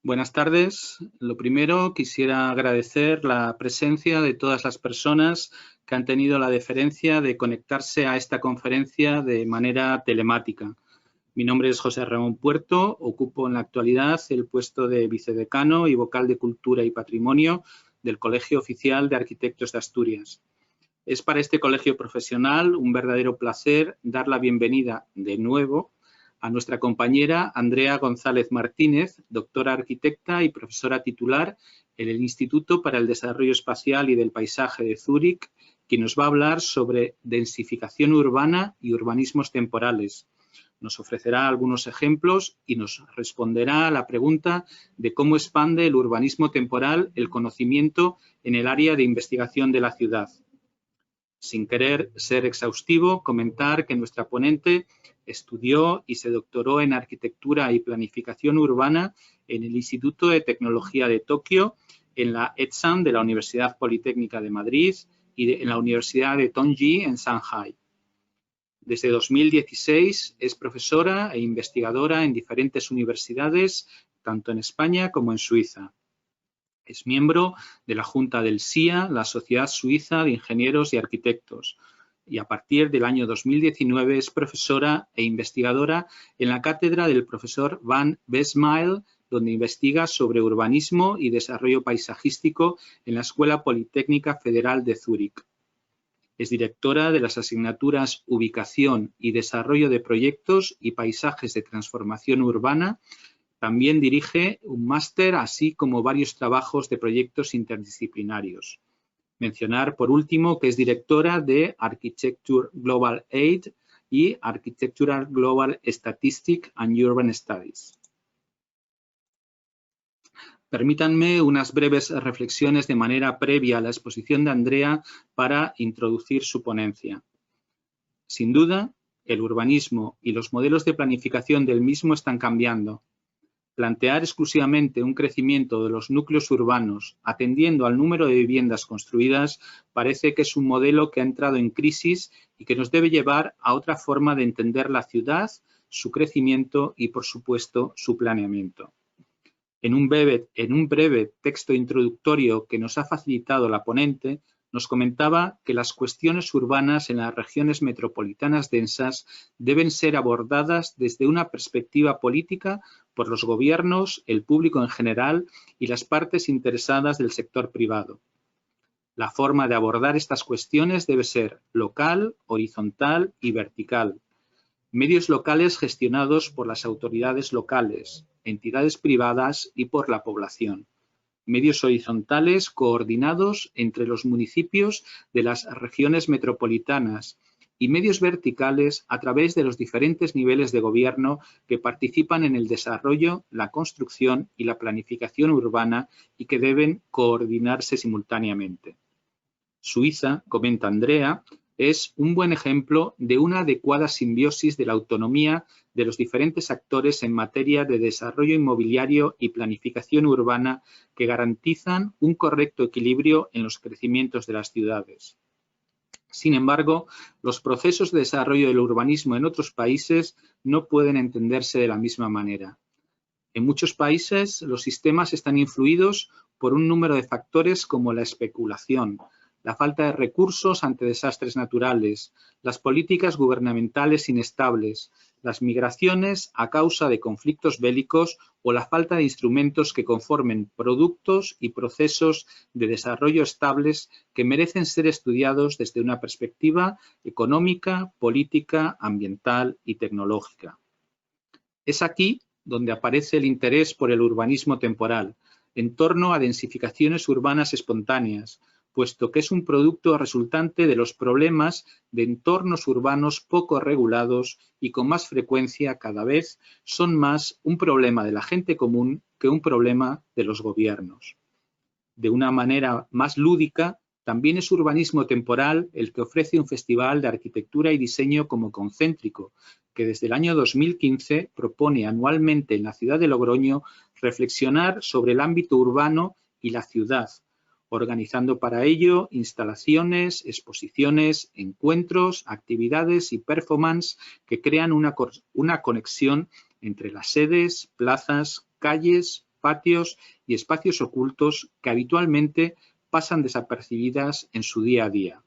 Buenas tardes. Lo primero, quisiera agradecer la presencia de todas las personas que han tenido la deferencia de conectarse a esta conferencia de manera telemática. Mi nombre es José Ramón Puerto, ocupo en la actualidad el puesto de vicedecano y vocal de Cultura y Patrimonio del Colegio Oficial de Arquitectos de Asturias. Es para este colegio profesional un verdadero placer dar la bienvenida de nuevo a nuestra compañera Andrea González Martínez, doctora arquitecta y profesora titular en el Instituto para el Desarrollo Espacial y del Paisaje de Zúrich, quien nos va a hablar sobre densificación urbana y urbanismos temporales. Nos ofrecerá algunos ejemplos y nos responderá a la pregunta de cómo expande el urbanismo temporal el conocimiento en el área de investigación de la ciudad. Sin querer ser exhaustivo, comentar que nuestra ponente estudió y se doctoró en Arquitectura y Planificación Urbana en el Instituto de Tecnología de Tokio, en la ETSAM de la Universidad Politécnica de Madrid y en la Universidad de Tongji en Shanghái. Desde 2016 es profesora e investigadora en diferentes universidades, tanto en España como en Suiza. Es miembro de la Junta del SIA, la Sociedad Suiza de Ingenieros y Arquitectos, y a partir del año 2019 es profesora e investigadora en la cátedra del profesor Van Besmael, donde investiga sobre urbanismo y desarrollo paisajístico en la Escuela Politécnica Federal de Zúrich. Es directora de las asignaturas Ubicación y Desarrollo de Proyectos y Paisajes de Transformación Urbana. También dirige un máster, así como varios trabajos de proyectos interdisciplinarios. Mencionar, por último, que es directora de Architecture Global Aid y Architectural Global Statistics and Urban Studies. Permítanme unas breves reflexiones de manera previa a la exposición de Andrea para introducir su ponencia. Sin duda, el urbanismo y los modelos de planificación del mismo están cambiando. Plantear exclusivamente un crecimiento de los núcleos urbanos atendiendo al número de viviendas construidas parece que es un modelo que ha entrado en crisis y que nos debe llevar a otra forma de entender la ciudad, su crecimiento y, por supuesto, su planeamiento. En un breve texto introductorio que nos ha facilitado la ponente, nos comentaba que las cuestiones urbanas en las regiones metropolitanas densas deben ser abordadas desde una perspectiva política por los gobiernos, el público en general y las partes interesadas del sector privado. La forma de abordar estas cuestiones debe ser local, horizontal y vertical. Medios locales gestionados por las autoridades locales, entidades privadas y por la población. Medios horizontales coordinados entre los municipios de las regiones metropolitanas y medios verticales a través de los diferentes niveles de gobierno que participan en el desarrollo, la construcción y la planificación urbana y que deben coordinarse simultáneamente. Suiza, comenta Andrea, es un buen ejemplo de una adecuada simbiosis de la autonomía de los diferentes actores en materia de desarrollo inmobiliario y planificación urbana que garantizan un correcto equilibrio en los crecimientos de las ciudades. Sin embargo, los procesos de desarrollo del urbanismo en otros países no pueden entenderse de la misma manera. En muchos países, los sistemas están influidos por un número de factores como la especulación, la falta de recursos ante desastres naturales, las políticas gubernamentales inestables, las migraciones a causa de conflictos bélicos o la falta de instrumentos que conformen productos y procesos de desarrollo estables que merecen ser estudiados desde una perspectiva económica, política, ambiental y tecnológica. Es aquí donde aparece el interés por el urbanismo temporal, en torno a densificaciones urbanas espontáneas, puesto que es un producto resultante de los problemas de entornos urbanos poco regulados y con más frecuencia cada vez son más un problema de la gente común que un problema de los gobiernos. De una manera más lúdica, también es urbanismo temporal el que ofrece un festival de arquitectura y diseño como Concéntrico, que desde el año 2015 propone anualmente en la ciudad de Logroño reflexionar sobre el ámbito urbano y la ciudad, organizando para ello instalaciones, exposiciones, encuentros, actividades y performance que crean una conexión entre las sedes, plazas, calles, patios y espacios ocultos que habitualmente pasan desapercibidas en su día a día.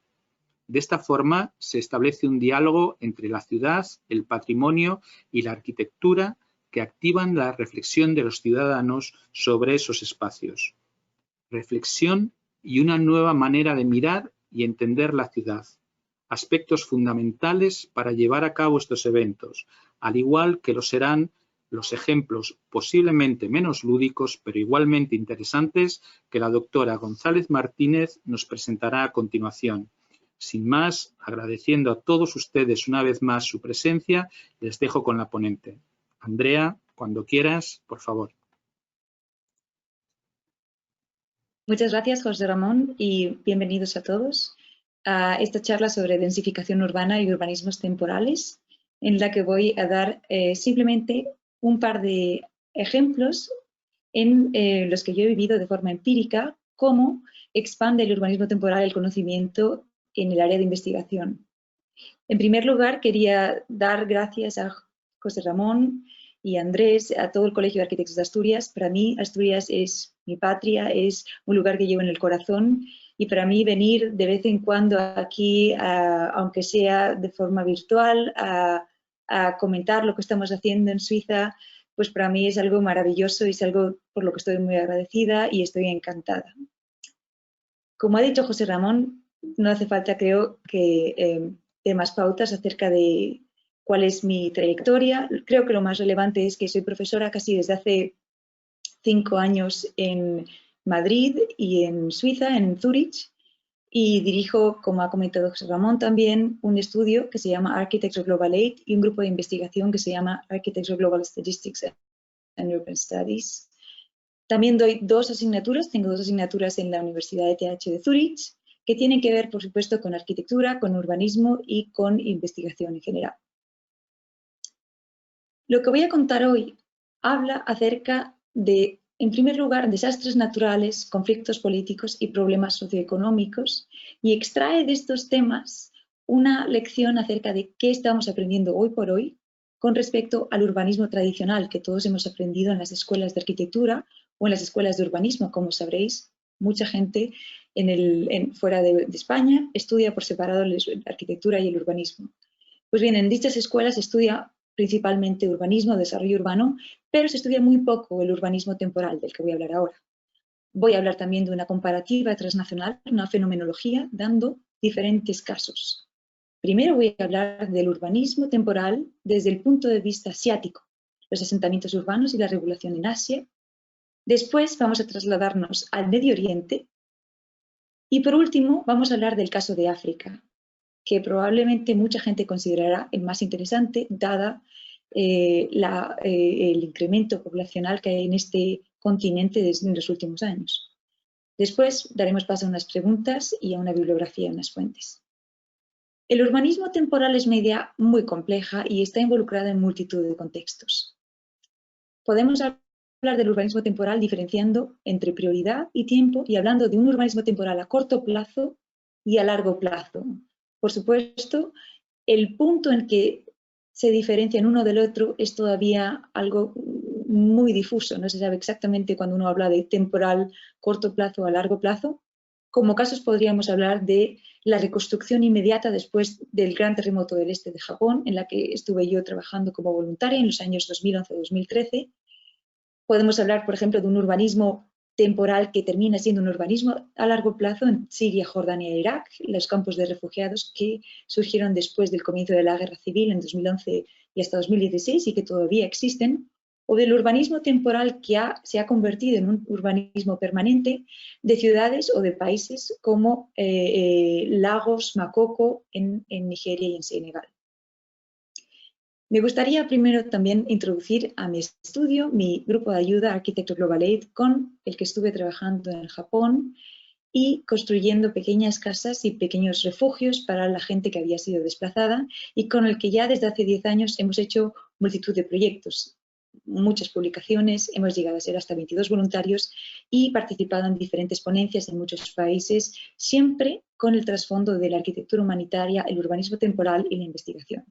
De esta forma se establece un diálogo entre la ciudad, el patrimonio y la arquitectura que activan la reflexión de los ciudadanos sobre esos espacios. Reflexión y una nueva manera de mirar y entender la ciudad. Aspectos fundamentales para llevar a cabo estos eventos, al igual que lo serán los ejemplos posiblemente menos lúdicos, pero igualmente interesantes, que la doctora González Martínez nos presentará a continuación. Sin más, agradeciendo a todos ustedes una vez más su presencia, les dejo con la ponente. Andrea, cuando quieras, por favor. Muchas gracias, José Ramón, y bienvenidos a todos a esta charla sobre densificación urbana y urbanismos temporales, en la que voy a dar simplemente un par de ejemplos en los que yo he vivido de forma empírica cómo expande el urbanismo temporal el conocimiento en el área de investigación. En primer lugar, quería dar gracias a José Ramón y a Andrés, a todo el Colegio de Arquitectos de Asturias. Para mí, Asturias es mi patria, es un lugar que llevo en el corazón, y para mí venir de vez en cuando aquí, aunque sea de forma virtual, a comentar lo que estamos haciendo en Suiza, pues para mí es algo maravilloso y es algo por lo que estoy muy agradecida y estoy encantada. Como ha dicho José Ramón, no hace falta, creo, que dé más pautas acerca de cuál es mi trayectoria. Creo que lo más relevante es que soy profesora casi desde hace 5 años en Madrid y en Suiza, en Zúrich, y dirijo, como ha comentado José Ramón también, un estudio que se llama Architecture Global 8 y un grupo de investigación que se llama Architecture Global Statistics and Urban Studies. También doy 2 asignaturas, tengo 2 asignaturas en la Universidad ETH de Zúrich, que tienen que ver, por supuesto, con arquitectura, con urbanismo y con investigación en general. Lo que voy a contar hoy habla acerca de, en primer lugar, desastres naturales, conflictos políticos y problemas socioeconómicos, y extrae de estos temas una lección acerca de qué estamos aprendiendo hoy por hoy con respecto al urbanismo tradicional que todos hemos aprendido en las escuelas de arquitectura o en las escuelas de urbanismo. Como sabréis, mucha gente fuera de España estudia por separado la arquitectura y el urbanismo. Pues bien, en dichas escuelas se estudia principalmente urbanismo, desarrollo urbano, pero se estudia muy poco el urbanismo temporal, del que voy a hablar ahora. Voy a hablar también de una comparativa transnacional, una fenomenología, dando diferentes casos. Primero voy a hablar del urbanismo temporal desde el punto de vista asiático, los asentamientos urbanos y la regulación en Asia. Después vamos a trasladarnos al Medio Oriente. Y por último vamos a hablar del caso de África, que probablemente mucha gente considerará el más interesante, dada el incremento poblacional que hay en este continente en los últimos años. Después daremos paso a unas preguntas y a una bibliografía, unas fuentes. El urbanismo temporal es una idea muy compleja y está involucrada en multitud de contextos. Podemos hablar del urbanismo temporal diferenciando entre prioridad y tiempo y hablando de un urbanismo temporal a corto plazo y a largo plazo. Por supuesto, el punto en que se diferencian uno del otro es todavía algo muy difuso. No se sabe exactamente cuando uno habla de temporal, corto plazo o a largo plazo. Como casos podríamos hablar de la reconstrucción inmediata después del gran terremoto del este de Japón, en la que estuve yo trabajando como voluntaria en los años 2011-2013. Podemos hablar, por ejemplo, de un urbanismo temporal que termina siendo un urbanismo a largo plazo en Siria, Jordania e Irak, los campos de refugiados que surgieron después del comienzo de la guerra civil en 2011 y hasta 2016 y que todavía existen, o del urbanismo temporal que se ha convertido en un urbanismo permanente de ciudades o de países como Lagos, Makoko en Nigeria y en Senegal. Me gustaría primero también introducir a mi estudio, mi grupo de ayuda Architecture Global 8, con el que estuve trabajando en Japón y construyendo pequeñas casas y pequeños refugios para la gente que había sido desplazada, y con el que ya desde hace 10 años hemos hecho multitud de proyectos, muchas publicaciones, hemos llegado a ser hasta 22 voluntarios y participado en diferentes ponencias en muchos países, siempre con el trasfondo de la arquitectura humanitaria, el urbanismo temporal y la investigación.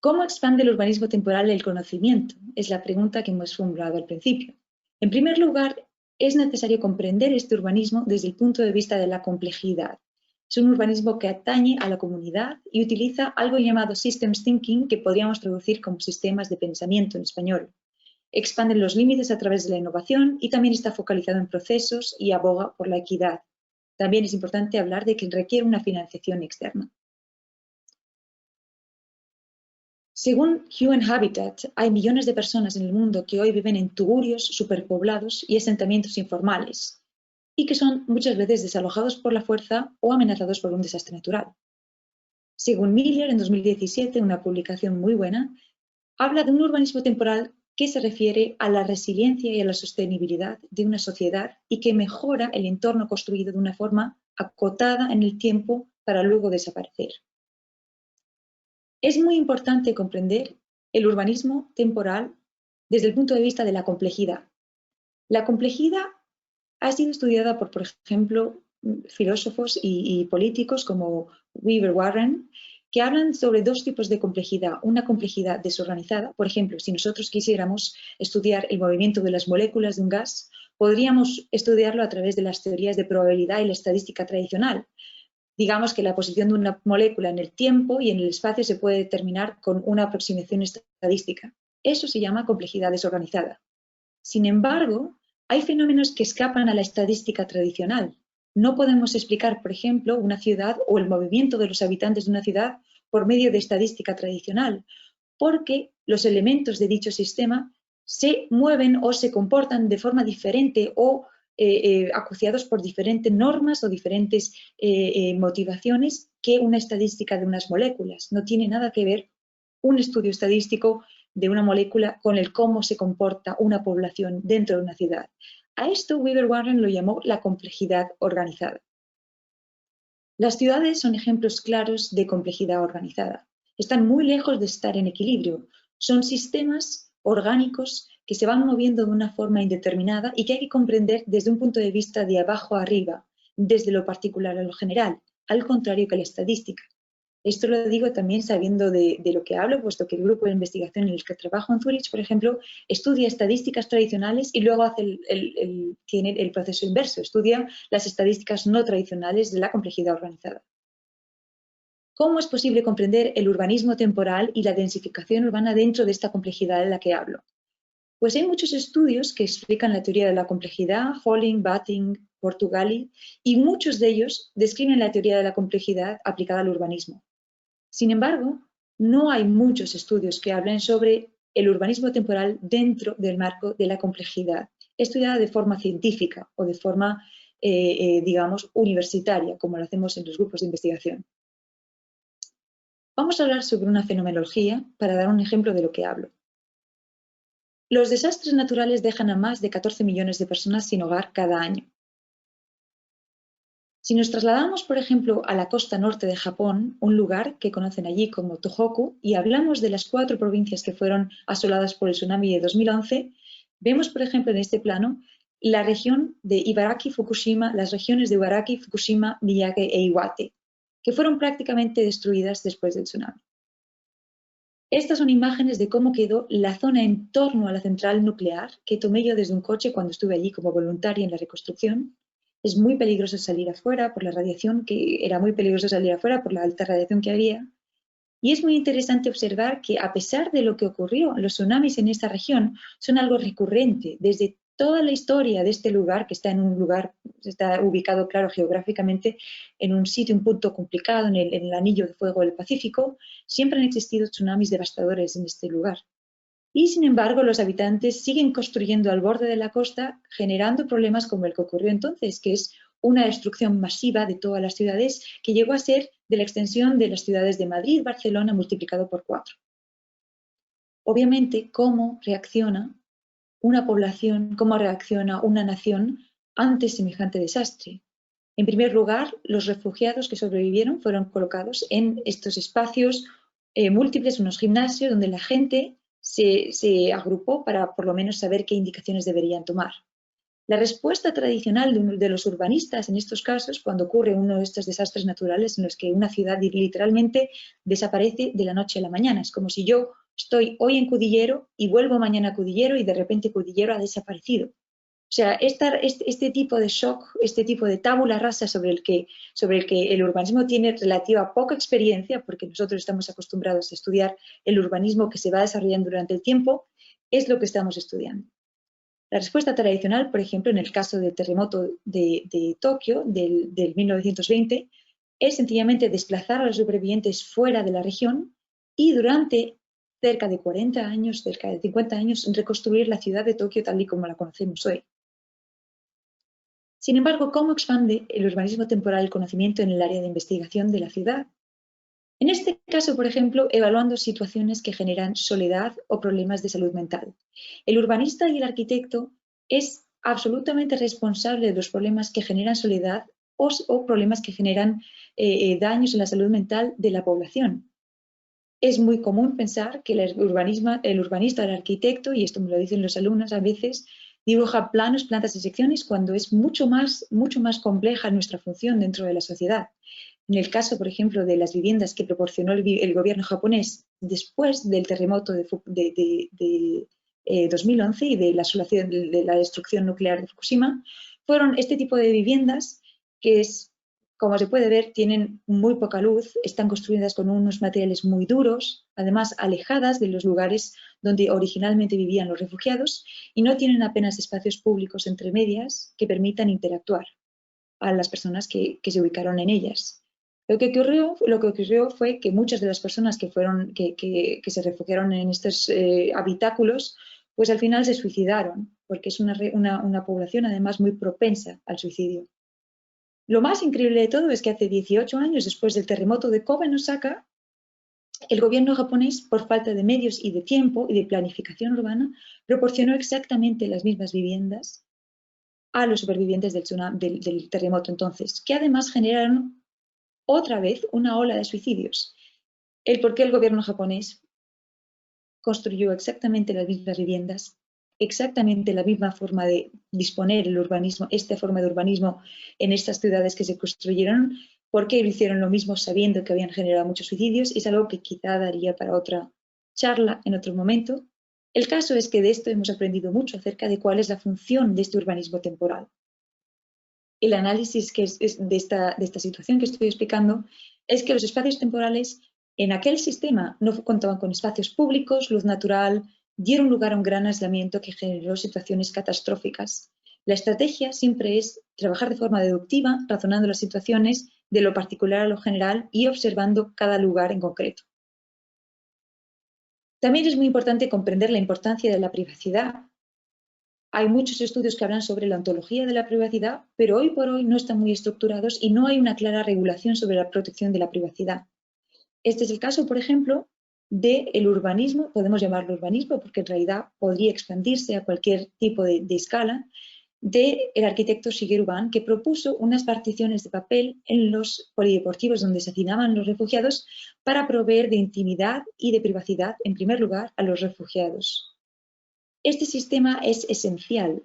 ¿Cómo expande el urbanismo temporal el conocimiento? Es la pregunta que hemos formulado al principio. En primer lugar, es necesario comprender este urbanismo desde el punto de vista de la complejidad. Es un urbanismo que atañe a la comunidad y utiliza algo llamado systems thinking, que podríamos traducir como sistemas de pensamiento en español. Expande los límites a través de la innovación y también está focalizado en procesos y aboga por la equidad. También es importante hablar de que requiere una financiación externa. Según UN Habitat, hay millones de personas en el mundo que hoy viven en tugurios superpoblados y asentamientos informales, y que son muchas veces desalojados por la fuerza o amenazados por un desastre natural. Según Miller, en 2017, una publicación muy buena, habla de un urbanismo temporal que se refiere a la resiliencia y a la sostenibilidad de una sociedad y que mejora el entorno construido de una forma acotada en el tiempo para luego desaparecer. Es muy importante comprender el urbanismo temporal desde el punto de vista de la complejidad. La complejidad ha sido estudiada por ejemplo, filósofos y políticos como Weaver Warren, que hablan sobre dos tipos de complejidad. Una complejidad desorganizada, por ejemplo, si nosotros quisiéramos estudiar el movimiento de las moléculas de un gas, podríamos estudiarlo a través de las teorías de probabilidad y la estadística tradicional. Digamos que la posición de una molécula en el tiempo y en el espacio se puede determinar con una aproximación estadística. Eso se llama complejidad desorganizada. Sin embargo, hay fenómenos que escapan a la estadística tradicional. No podemos explicar, por ejemplo, una ciudad o el movimiento de los habitantes de una ciudad por medio de estadística tradicional, porque los elementos de dicho sistema se mueven o se comportan de forma diferente o acuciados por diferentes normas o diferentes motivaciones que una estadística de unas moléculas. No tiene nada que ver un estudio estadístico de una molécula con el cómo se comporta una población dentro de una ciudad. A esto Weaver Warren lo llamó la complejidad organizada. Las ciudades son ejemplos claros de complejidad organizada. Están muy lejos de estar en equilibrio. Son sistemas orgánicos que se van moviendo de una forma indeterminada y que hay que comprender desde un punto de vista de abajo a arriba, desde lo particular a lo general, al contrario que la estadística. Esto lo digo también sabiendo de lo que hablo, puesto que el grupo de investigación en el que trabajo en Zurich, por ejemplo, estudia estadísticas tradicionales y luego hace tiene el proceso inverso, estudia las estadísticas no tradicionales de la complejidad organizada. ¿Cómo es posible comprender el urbanismo temporal y la densificación urbana dentro de esta complejidad de la que hablo? Pues hay muchos estudios que explican la teoría de la complejidad, Holling, Batting, Portugali, y muchos de ellos describen la teoría de la complejidad aplicada al urbanismo. Sin embargo, no hay muchos estudios que hablen sobre el urbanismo temporal dentro del marco de la complejidad, estudiada de forma científica o de forma, digamos, universitaria, como lo hacemos en los grupos de investigación. Vamos a hablar sobre una fenomenología para dar un ejemplo de lo que hablo. Los desastres naturales dejan a más de 14 millones de personas sin hogar cada año. Si nos trasladamos, por ejemplo, a la costa norte de Japón, un lugar que conocen allí como Tohoku, y hablamos de las 4 provincias que fueron asoladas por el tsunami de 2011, vemos, por ejemplo, en este plano, la región de Ibaraki, Fukushima, las regiones de Ibaraki, Fukushima, Miyagi e Iwate, que fueron prácticamente destruidas después del tsunami. Estas son imágenes de cómo quedó la zona en torno a la central nuclear que tomé yo desde un coche cuando estuve allí como voluntaria en la reconstrucción. Es muy peligroso salir afuera por la radiación, que era muy peligroso salir afuera por la alta radiación que había. Y es muy interesante observar que a pesar de lo que ocurrió, los tsunamis en esta región son algo recurrente. Desde toda la historia de este lugar, que está en un lugar, está ubicado, claro, geográficamente, en un sitio, un punto complicado, en el anillo de fuego del Pacífico, siempre han existido tsunamis devastadores en este lugar. Y sin embargo, los habitantes siguen construyendo al borde de la costa, generando problemas como el que ocurrió entonces, que es una destrucción masiva de todas las ciudades que llegó a ser de la extensión de las ciudades de Madrid, Barcelona, multiplicado por 4. Obviamente, ¿cómo reacciona una población, cómo reacciona una nación ante semejante desastre? En primer lugar, los refugiados que sobrevivieron fueron colocados en estos espacios múltiples, unos gimnasios donde la gente se agrupó para por lo menos saber qué indicaciones deberían tomar. La respuesta tradicional de los urbanistas en estos casos, cuando ocurre uno de estos desastres naturales en los que una ciudad literalmente desaparece de la noche a la mañana, es como si yo estoy hoy en Cudillero y vuelvo mañana a Cudillero y de repente Cudillero ha desaparecido. O sea, este tipo de shock, este tipo de tabula rasa sobre el que el urbanismo tiene relativa poca experiencia, porque nosotros estamos acostumbrados a estudiar el urbanismo que se va desarrollando durante el tiempo, es lo que estamos estudiando. La respuesta tradicional, por ejemplo, en el caso del terremoto de Tokio del 1920, es sencillamente desplazar a los supervivientes fuera de la región y durante cerca de 40 años, cerca de 50 años, reconstruir la ciudad de Tokio tal y como la conocemos hoy. Sin embargo, ¿cómo expande el urbanismo temporal el conocimiento en el área de investigación de la ciudad? En este caso, por ejemplo, evaluando situaciones que generan soledad o problemas de salud mental. El urbanista y el arquitecto es absolutamente responsable de los problemas que generan soledad o problemas que generan daños en la salud mental de la población. Es muy común pensar que el urbanista, el arquitecto, y esto me lo dicen los alumnos a veces, dibuja planos, plantas y secciones cuando es mucho más compleja nuestra función dentro de la sociedad. En el caso, por ejemplo, de las viviendas que proporcionó el gobierno japonés después del terremoto de 2011 y de la destrucción nuclear de Fukushima, fueron este tipo de viviendas que como se puede ver, tienen muy poca luz, están construidas con unos materiales muy duros, además alejadas de los lugares donde originalmente vivían los refugiados y no tienen apenas espacios públicos entre medias que permitan interactuar a las personas que se ubicaron en ellas. Lo que ocurrió fue que muchas de las personas que se refugiaron en estos habitáculos, pues al final se suicidaron, porque es una población además muy propensa al suicidio. Lo más increíble de todo es que hace 18 años, después del terremoto de Kobe en Osaka, el gobierno japonés, por falta de medios y de tiempo y de planificación urbana, proporcionó exactamente las mismas viviendas a los supervivientes del terremoto entonces, que además generaron otra vez una ola de suicidios. El por qué el gobierno japonés construyó exactamente las mismas viviendas, exactamente la misma forma de disponer el urbanismo, esta forma de urbanismo en estas ciudades que se construyeron, por qué hicieron lo mismo sabiendo que habían generado muchos suicidios, es algo que quizá daría para otra charla en otro momento. El caso es que de esto hemos aprendido mucho acerca de cuál es la función de este urbanismo temporal. El análisis de esta situación que estoy explicando es que los espacios temporales en aquel sistema no contaban con espacios públicos, luz natural, dieron lugar a un gran aislamiento que generó situaciones catastróficas. La estrategia siempre es trabajar de forma deductiva, razonando las situaciones de lo particular a lo general y observando cada lugar en concreto. También es muy importante comprender la importancia de la privacidad. Hay muchos estudios que hablan sobre la ontología de la privacidad, pero hoy por hoy no están muy estructurados y no hay una clara regulación sobre la protección de la privacidad. Este es el caso, por ejemplo, del urbanismo, podemos llamarlo urbanismo porque en realidad podría expandirse a cualquier tipo de escala, del arquitecto Shigeru Ban, que propuso unas particiones de papel en los polideportivos donde se hacinaban los refugiados para proveer de intimidad y de privacidad, en primer lugar, a los refugiados. Este sistema es esencial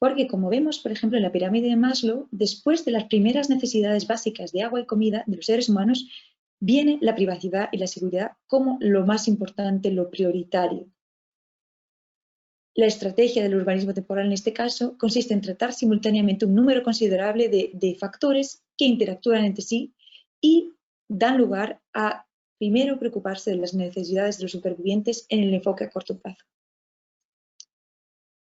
porque, como vemos, por ejemplo, en la pirámide de Maslow, después de las primeras necesidades básicas de agua y comida de los seres humanos, viene la privacidad y la seguridad como lo más importante, lo prioritario. La estrategia del urbanismo temporal en este caso consiste en tratar simultáneamente un número considerable de factores que interactúan entre sí y dan lugar a, primero, preocuparse de las necesidades de los supervivientes en el enfoque a corto plazo.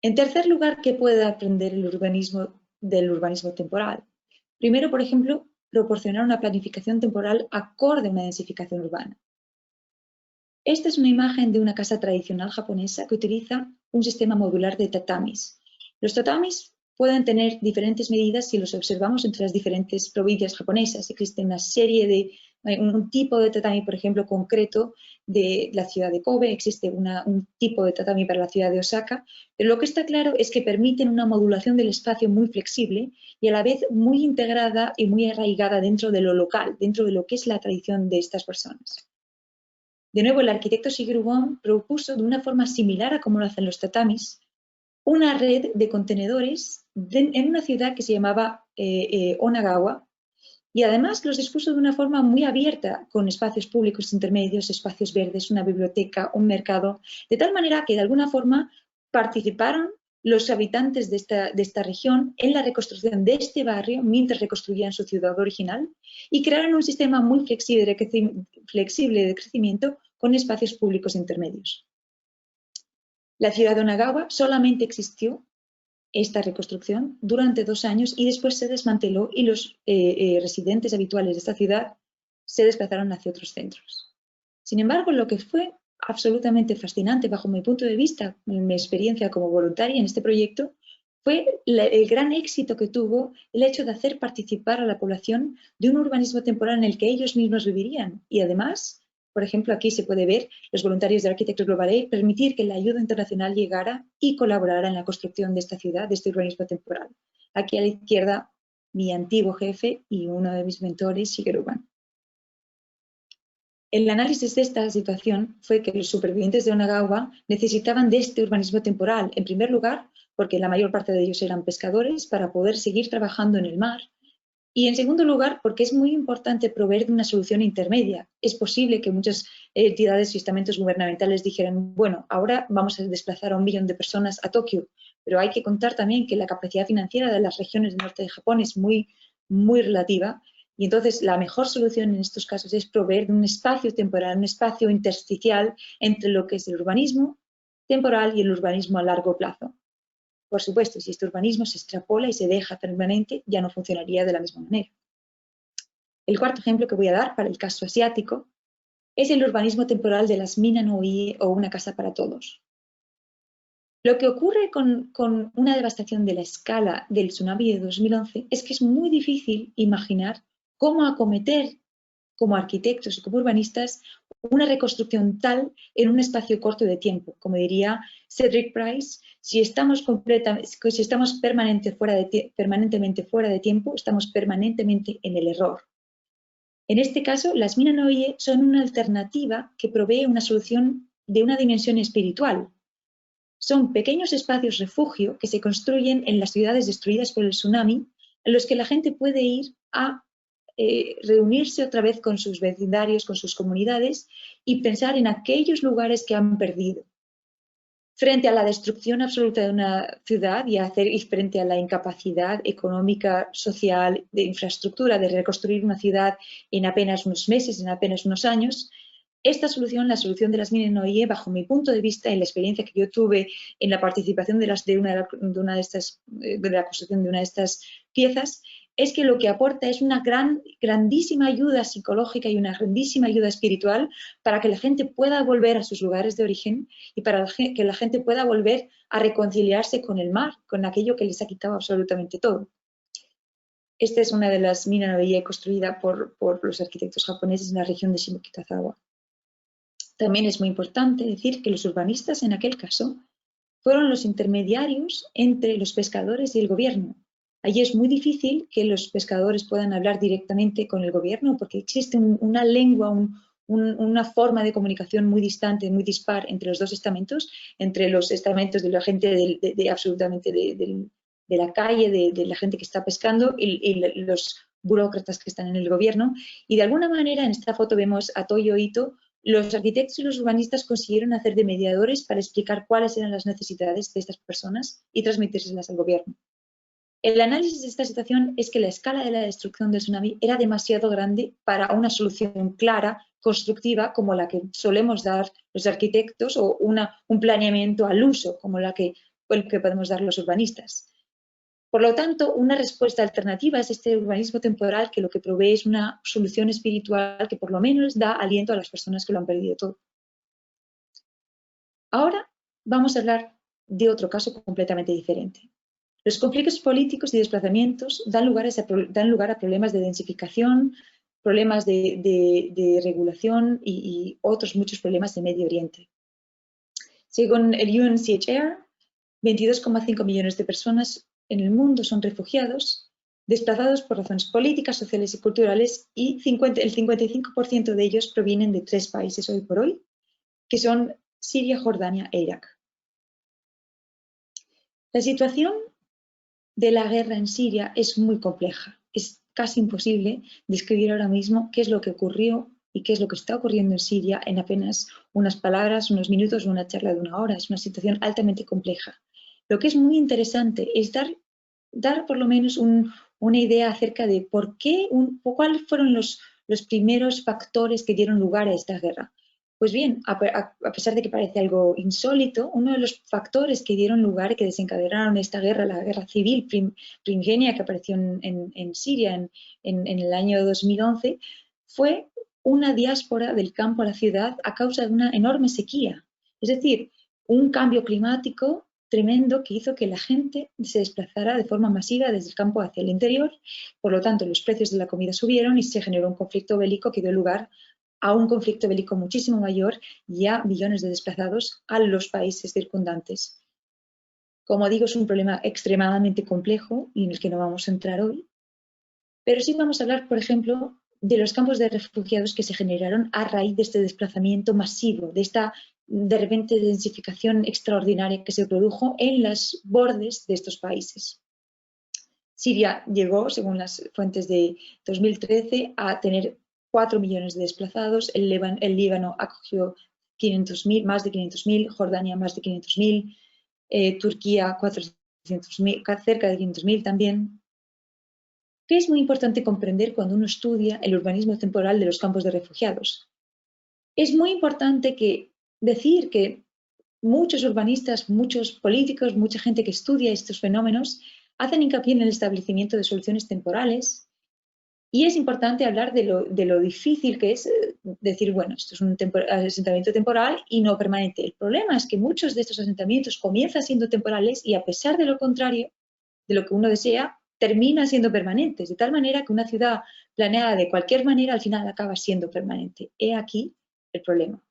En tercer lugar, ¿qué puede aprender el urbanismo del urbanismo temporal? Primero, por ejemplo, proporcionar una planificación temporal acorde a una densificación urbana. Esta es una imagen de una casa tradicional japonesa que utiliza un sistema modular de tatamis. Los tatamis pueden tener diferentes medidas si los observamos entre las diferentes provincias japonesas. Existe una serie de un tipo de tatami, por ejemplo, concreto de la ciudad de Kobe, existe un tipo de tatami para la ciudad de Osaka, pero lo que está claro es que permiten una modulación del espacio muy flexible y a la vez muy integrada y muy arraigada dentro de lo local, dentro de lo que es la tradición de estas personas. De nuevo, el arquitecto Shigeru Ban propuso de una forma similar a como lo hacen los tatamis, una red de contenedores en una ciudad que se llamaba Onagawa, y además los dispuso de una forma muy abierta, con espacios públicos intermedios, espacios verdes, una biblioteca, un mercado, de tal manera que de alguna forma participaron los habitantes de esta región en la reconstrucción de este barrio mientras reconstruían su ciudad original y crearon un sistema muy flexible de crecimiento con espacios públicos intermedios. La ciudad de Onagawa solamente existió esta reconstrucción durante 2 años y después se desmanteló y los residentes habituales de esta ciudad se desplazaron hacia otros centros. Sin embargo, lo que fue absolutamente fascinante bajo mi punto de vista, en mi experiencia como voluntaria en este proyecto, fue el gran éxito que tuvo el hecho de hacer participar a la población de un urbanismo temporal en el que ellos mismos vivirían y además, por ejemplo, aquí se puede ver los voluntarios de Architects Global Aid permitir que la ayuda internacional llegara y colaborara en la construcción de esta ciudad, de este urbanismo temporal. Aquí a la izquierda, mi antiguo jefe y uno de mis mentores, Shigeru Ban. El análisis de esta situación fue que los supervivientes de Onagawa necesitaban de este urbanismo temporal, en primer lugar, porque la mayor parte de ellos eran pescadores para poder seguir trabajando en el mar. Y en segundo lugar, porque es muy importante proveer de una solución intermedia. Es posible que muchas entidades y estamentos gubernamentales dijeran, bueno, ahora vamos a desplazar a 1 millón de personas a Tokio, pero hay que contar también que la capacidad financiera de las regiones del norte de Japón es muy, muy relativa. Y entonces la mejor solución en estos casos es proveer de un espacio temporal, un espacio intersticial entre lo que es el urbanismo temporal y el urbanismo a largo plazo. Por supuesto, si este urbanismo se extrapola y se deja permanente, ya no funcionaría de la misma manera. El cuarto ejemplo que voy a dar para el caso asiático es el urbanismo temporal de las Mina no Ie o una casa para todos. Lo que ocurre con una devastación de la escala del tsunami de 2011 es que es muy difícil imaginar cómo acometer como arquitectos y como urbanistas una reconstrucción tal en un espacio corto de tiempo. Como diría Cedric Price, si estamos permanentemente fuera de tiempo, estamos permanentemente en el error. En este caso, las Mina no Ie son una alternativa que provee una solución de una dimensión espiritual. Son pequeños espacios refugio que se construyen en las ciudades destruidas por el tsunami, en los que la gente puede ir a reunirse otra vez con sus vecindarios, con sus comunidades y pensar en aquellos lugares que han perdido. Frente a la destrucción absoluta de una ciudad y frente a la incapacidad económica, social, de infraestructura de reconstruir una ciudad en apenas unos meses, en apenas unos años, esta solución, la solución de las Mina no Ie, bajo mi punto de vista y la experiencia que yo tuve en la participación de la construcción de una de estas piezas, es que lo que aporta es una grandísima ayuda psicológica y una grandísima ayuda espiritual para que la gente pueda volver a sus lugares de origen y para que la gente pueda volver a reconciliarse con el mar, con aquello que les ha quitado absolutamente todo. Esta es una de las Mina no Ie construida por los arquitectos japoneses en la región de Shimokitazawa. También es muy importante decir que los urbanistas en aquel caso fueron los intermediarios entre los pescadores y el gobierno. Allí es muy difícil que los pescadores puedan hablar directamente con el gobierno porque existe una lengua, una forma de comunicación muy distante, muy dispar entre los dos estamentos, entre los estamentos de la gente de la calle, de la gente que está pescando y los burócratas que están en el gobierno. Y de alguna manera en esta foto vemos a Toyo Ito. Los arquitectos y los urbanistas consiguieron hacer de mediadores para explicar cuáles eran las necesidades de estas personas y transmitírselas al gobierno. El análisis de esta situación es que la escala de la destrucción del tsunami era demasiado grande para una solución clara, constructiva, como la que solemos dar los arquitectos o un planeamiento al uso, como el que podemos dar los urbanistas. Por lo tanto, una respuesta alternativa es este urbanismo temporal que lo que provee es una solución espiritual que por lo menos da aliento a las personas que lo han perdido todo. Ahora vamos a hablar de otro caso completamente diferente. Los conflictos políticos y desplazamientos dan lugar a problemas de densificación, problemas de regulación y otros muchos problemas de Medio Oriente. Según el UNCHR, 22,5 millones de personas en el mundo son refugiados, desplazados por razones políticas, sociales y culturales, y el 55% de ellos provienen de 3 países hoy por hoy, que son Siria, Jordania e Irak. La situación de la guerra en Siria es muy compleja. Es casi imposible describir ahora mismo qué es lo que ocurrió y qué es lo que está ocurriendo en Siria en apenas unas palabras, unos minutos o una charla de una hora. Es una situación altamente compleja. Lo que es muy interesante es dar por lo menos una idea acerca de por qué, cuáles fueron los primeros factores que dieron lugar a esta guerra. Pues bien, a pesar de que parece algo insólito, uno de los factores que dieron lugar, que desencadenaron esta guerra, la guerra civil primigenia que apareció en Siria en el año 2011, fue una diáspora del campo a la ciudad a causa de una enorme sequía. Es decir, un cambio climático tremendo que hizo que la gente se desplazara de forma masiva desde el campo hacia el interior. Por lo tanto, los precios de la comida subieron y se generó un conflicto bélico que dio lugar a un conflicto bélico muchísimo mayor y a millones de desplazados a los países circundantes. Como digo, es un problema extremadamente complejo y en el que no vamos a entrar hoy, pero sí vamos a hablar, por ejemplo, de los campos de refugiados que se generaron a raíz de este desplazamiento masivo, de esta de repente densificación extraordinaria que se produjo en los bordes de estos países. Siria llegó, según las fuentes de 2013, a tener 4 millones de desplazados, el Líbano acogió 500.000, más de 500.000, Jordania más de 500.000, Turquía 400.000, cerca de 500.000 también. ¿Qué es muy importante comprender cuando uno estudia el urbanismo temporal de los campos de refugiados? Es muy importante decir que muchos urbanistas, muchos políticos, mucha gente que estudia estos fenómenos hacen hincapié en el establecimiento de soluciones temporales y es importante hablar de lo difícil que es decir, bueno, esto es un asentamiento temporal y no permanente. El problema es que muchos de estos asentamientos comienzan siendo temporales y a pesar de lo contrario, de lo que uno desea, termina siendo permanentes, de tal manera que una ciudad planeada de cualquier manera al final acaba siendo permanente. He aquí el problema.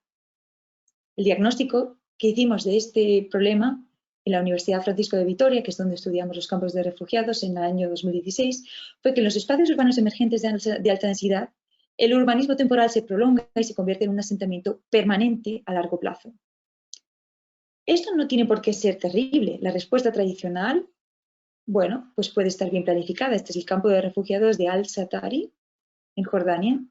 El diagnóstico que hicimos de este problema en la Universidad Francisco de Vitoria, que es donde estudiamos los campos de refugiados en el año 2016, fue que en los espacios urbanos emergentes de alta densidad, el urbanismo temporal se prolonga y se convierte en un asentamiento permanente a largo plazo. Esto no tiene por qué ser terrible. La respuesta tradicional, bueno, pues puede estar bien planificada. Este es el campo de refugiados de Al-Satari, en Jordania,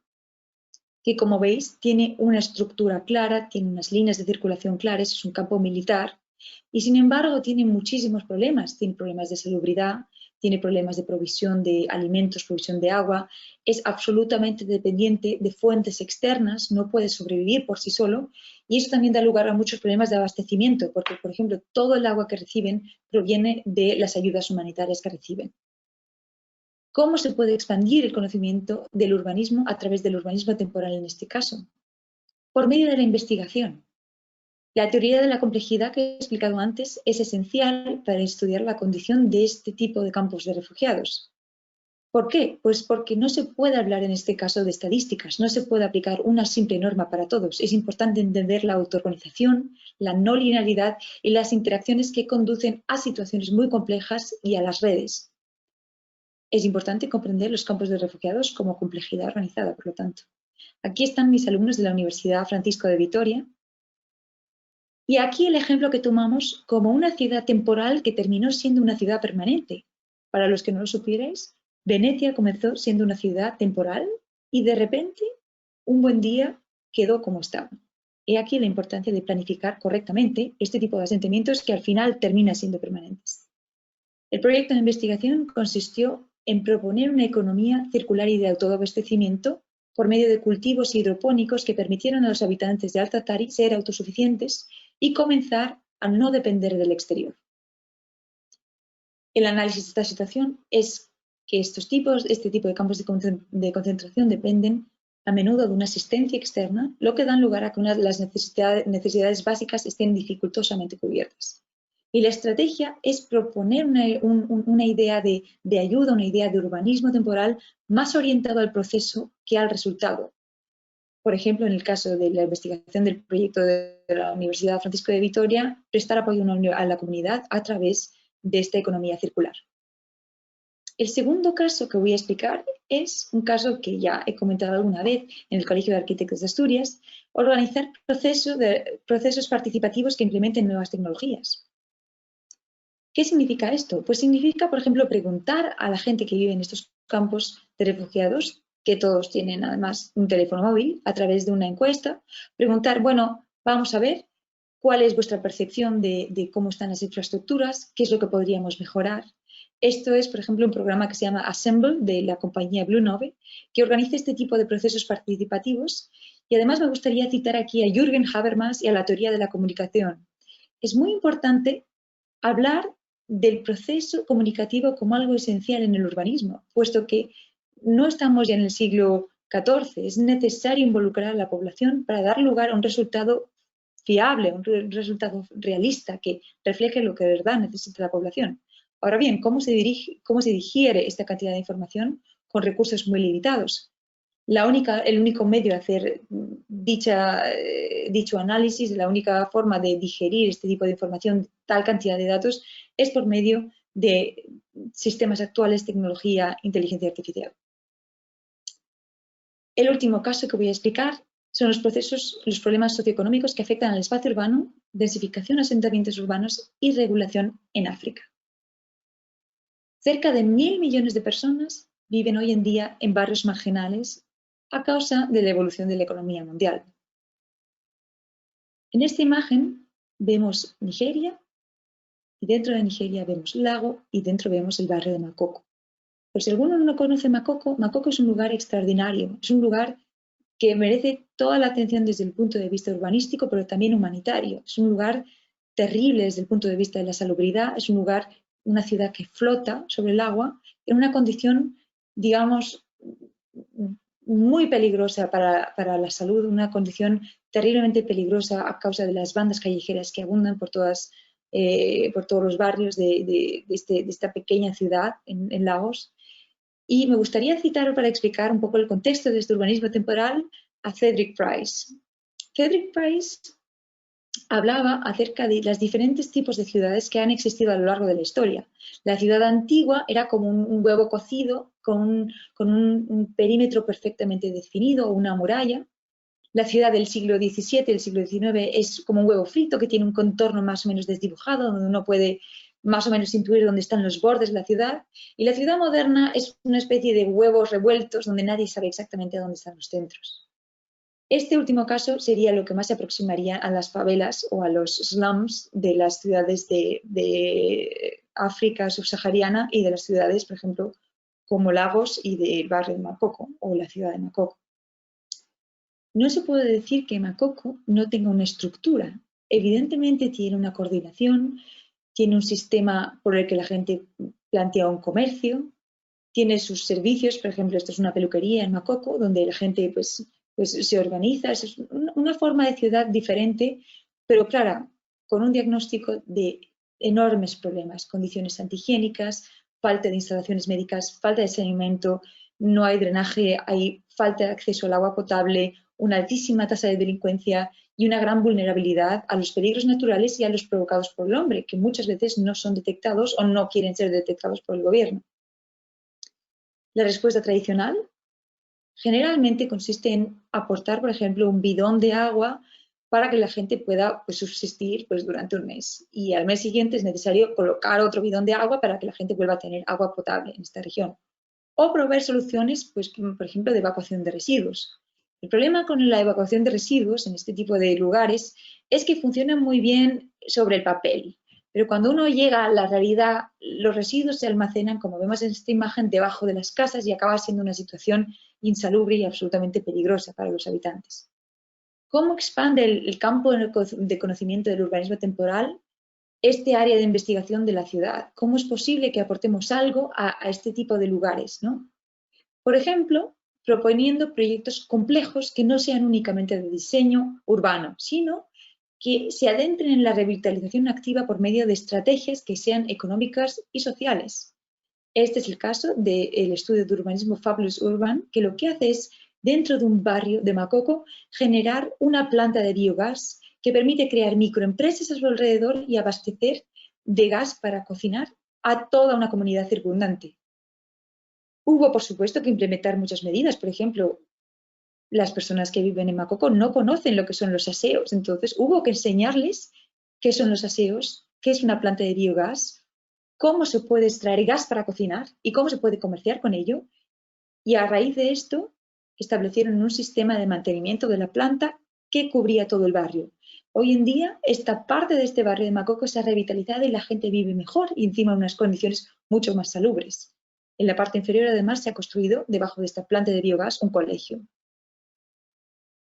que como veis tiene una estructura clara, tiene unas líneas de circulación claras, es un campo militar y sin embargo tiene muchísimos problemas. Tiene problemas de salubridad, tiene problemas de provisión de alimentos, provisión de agua, es absolutamente dependiente de fuentes externas, no puede sobrevivir por sí solo y eso también da lugar a muchos problemas de abastecimiento porque, por ejemplo, todo el agua que reciben proviene de las ayudas humanitarias que reciben. ¿Cómo se puede expandir el conocimiento del urbanismo a través del urbanismo temporal en este caso? Por medio de la investigación. La teoría de la complejidad que he explicado antes es esencial para estudiar la condición de este tipo de campos de refugiados. ¿Por qué? Pues porque no se puede hablar en este caso de estadísticas, no se puede aplicar una simple norma para todos. Es importante entender la autoorganización, la no linealidad y las interacciones que conducen a situaciones muy complejas y a las redes. Es importante comprender los campos de refugiados como complejidad organizada, por lo tanto. Aquí están mis alumnos de la Universidad Francisco de Vitoria. Y aquí el ejemplo que tomamos como una ciudad temporal que terminó siendo una ciudad permanente. Para los que no lo supierais, Venecia comenzó siendo una ciudad temporal y de repente, un buen día, quedó como estaba. He aquí la importancia de planificar correctamente este tipo de asentamientos que al final terminan siendo permanentes. El proyecto de investigación consistió en proponer una economía circular y de autoabastecimiento por medio de cultivos hidropónicos que permitieran a los habitantes de Al-Satari ser autosuficientes y comenzar a no depender del exterior. El análisis de esta situación es que este tipo de campos de concentración dependen a menudo de una asistencia externa, lo que da lugar a que las necesidades básicas estén dificultosamente cubiertas. Y la estrategia es proponer una idea de ayuda, una idea de urbanismo temporal más orientado al proceso que al resultado. Por ejemplo, en el caso de la investigación del proyecto de la Universidad Francisco de Vitoria, prestar apoyo a la comunidad a través de esta economía circular. El segundo caso que voy a explicar es un caso que ya he comentado alguna vez en el Colegio de Arquitectos de Asturias, organizar procesos participativos que implementen nuevas tecnologías. ¿Qué significa esto? Pues significa, por ejemplo, preguntar a la gente que vive en estos campos de refugiados, que todos tienen además un teléfono móvil, a través de una encuesta, preguntar, bueno, vamos a ver cuál es vuestra percepción de cómo están las infraestructuras, qué es lo que podríamos mejorar. Esto es, por ejemplo, un programa que se llama Assemble, de la compañía Bluenove, que organiza este tipo de procesos participativos. Y además me gustaría citar aquí a Jürgen Habermas y a la teoría de la comunicación. Es muy importante hablar del proceso comunicativo como algo esencial en el urbanismo, puesto que no estamos ya en el siglo XIV, es necesario involucrar a la población para dar lugar a un resultado fiable, un resultado realista que refleje lo que de verdad necesita la población. Ahora bien, ¿cómo se digiere esta cantidad de información con recursos muy limitados? El único medio de hacer dicho análisis, la única forma de digerir este tipo de información, tal cantidad de datos, es por medio de sistemas actuales, tecnología, inteligencia artificial. El último caso que voy a explicar son los problemas socioeconómicos que afectan al espacio urbano, densificación, asentamientos urbanos y regulación en África. Cerca de 1.000 millones de personas viven hoy en día en barrios marginales a causa de la evolución de la economía mundial. En esta imagen vemos Nigeria y dentro de Nigeria vemos Lago y dentro vemos el barrio de Makoko. Pues si alguno no conoce Makoko, Makoko es un lugar extraordinario, es un lugar que merece toda la atención desde el punto de vista urbanístico, pero también humanitario. Es un lugar terrible desde el punto de vista de la salubridad, es un lugar, una ciudad que flota sobre el agua en una condición, digamos, muy peligrosa para la salud, una condición terriblemente peligrosa a causa de las bandas callejeras que abundan por todos los barrios de esta pequeña ciudad en Lagos. Y me gustaría citar para explicar un poco el contexto de este urbanismo temporal a Cedric Price. Cedric Price hablaba acerca de los diferentes tipos de ciudades que han existido a lo largo de la historia. La ciudad antigua era como un huevo cocido con un perímetro perfectamente definido o una muralla. La ciudad del siglo XVII, del siglo XIX, es como un huevo frito que tiene un contorno más o menos desdibujado, donde uno puede más o menos intuir dónde están los bordes de la ciudad. Y la ciudad moderna es una especie de huevos revueltos donde nadie sabe exactamente dónde están los centros. Este último caso sería lo que más se aproximaría a las favelas o a los slums de las ciudades de África subsahariana y de las ciudades, por ejemplo, como Lagos y del barrio de Makoko o la ciudad de Makoko. No se puede decir que Makoko no tenga una estructura. Evidentemente tiene una coordinación, tiene un sistema por el que la gente plantea un comercio, tiene sus servicios, por ejemplo, esto es una peluquería en Makoko, donde la gente pues se organiza, es una forma de ciudad diferente, pero clara, con un diagnóstico de enormes problemas, condiciones antihigiénicas, falta de instalaciones médicas, falta de saneamiento, no hay drenaje, hay falta de acceso al agua potable, una altísima tasa de delincuencia y una gran vulnerabilidad a los peligros naturales y a los provocados por el hombre, que muchas veces no son detectados o no quieren ser detectados por el gobierno. La respuesta tradicional generalmente consiste en aportar, por ejemplo, un bidón de agua para que la gente pueda subsistir durante un mes. Y al mes siguiente es necesario colocar otro bidón de agua para que la gente vuelva a tener agua potable en esta región. O proveer soluciones, por ejemplo, de evacuación de residuos. El problema con la evacuación de residuos en este tipo de lugares es que funcionan muy bien sobre el papel, pero cuando uno llega a la realidad, los residuos se almacenan, como vemos en esta imagen, debajo de las casas y acaba siendo una situación insalubre y absolutamente peligrosa para los habitantes. ¿Cómo expande el campo de conocimiento del urbanismo temporal este área de investigación de la ciudad? ¿Cómo es posible que aportemos algo a este tipo de lugares, ¿no? Por ejemplo, proponiendo proyectos complejos que no sean únicamente de diseño urbano, sino que se adentren en la revitalización activa por medio de estrategias que sean económicas y sociales. Este es el caso del estudio de urbanismo Fabulous Urban, que lo que hace es, dentro de un barrio de Makoko, generar una planta de biogás que permite crear microempresas a su alrededor y abastecer de gas para cocinar a toda una comunidad circundante. Hubo, por supuesto, que implementar muchas medidas. Por ejemplo, las personas que viven en Makoko no conocen lo que son los aseos, entonces hubo que enseñarles qué son los aseos, qué es una planta de biogás, cómo se puede extraer gas para cocinar y cómo se puede comerciar con ello. Y a raíz de esto, establecieron un sistema de mantenimiento de la planta que cubría todo el barrio. Hoy en día, esta parte de este barrio de Makoko se ha revitalizado y la gente vive mejor y encima en unas condiciones mucho más salubres. En la parte inferior, además, se ha construido, debajo de esta planta de biogás, un colegio.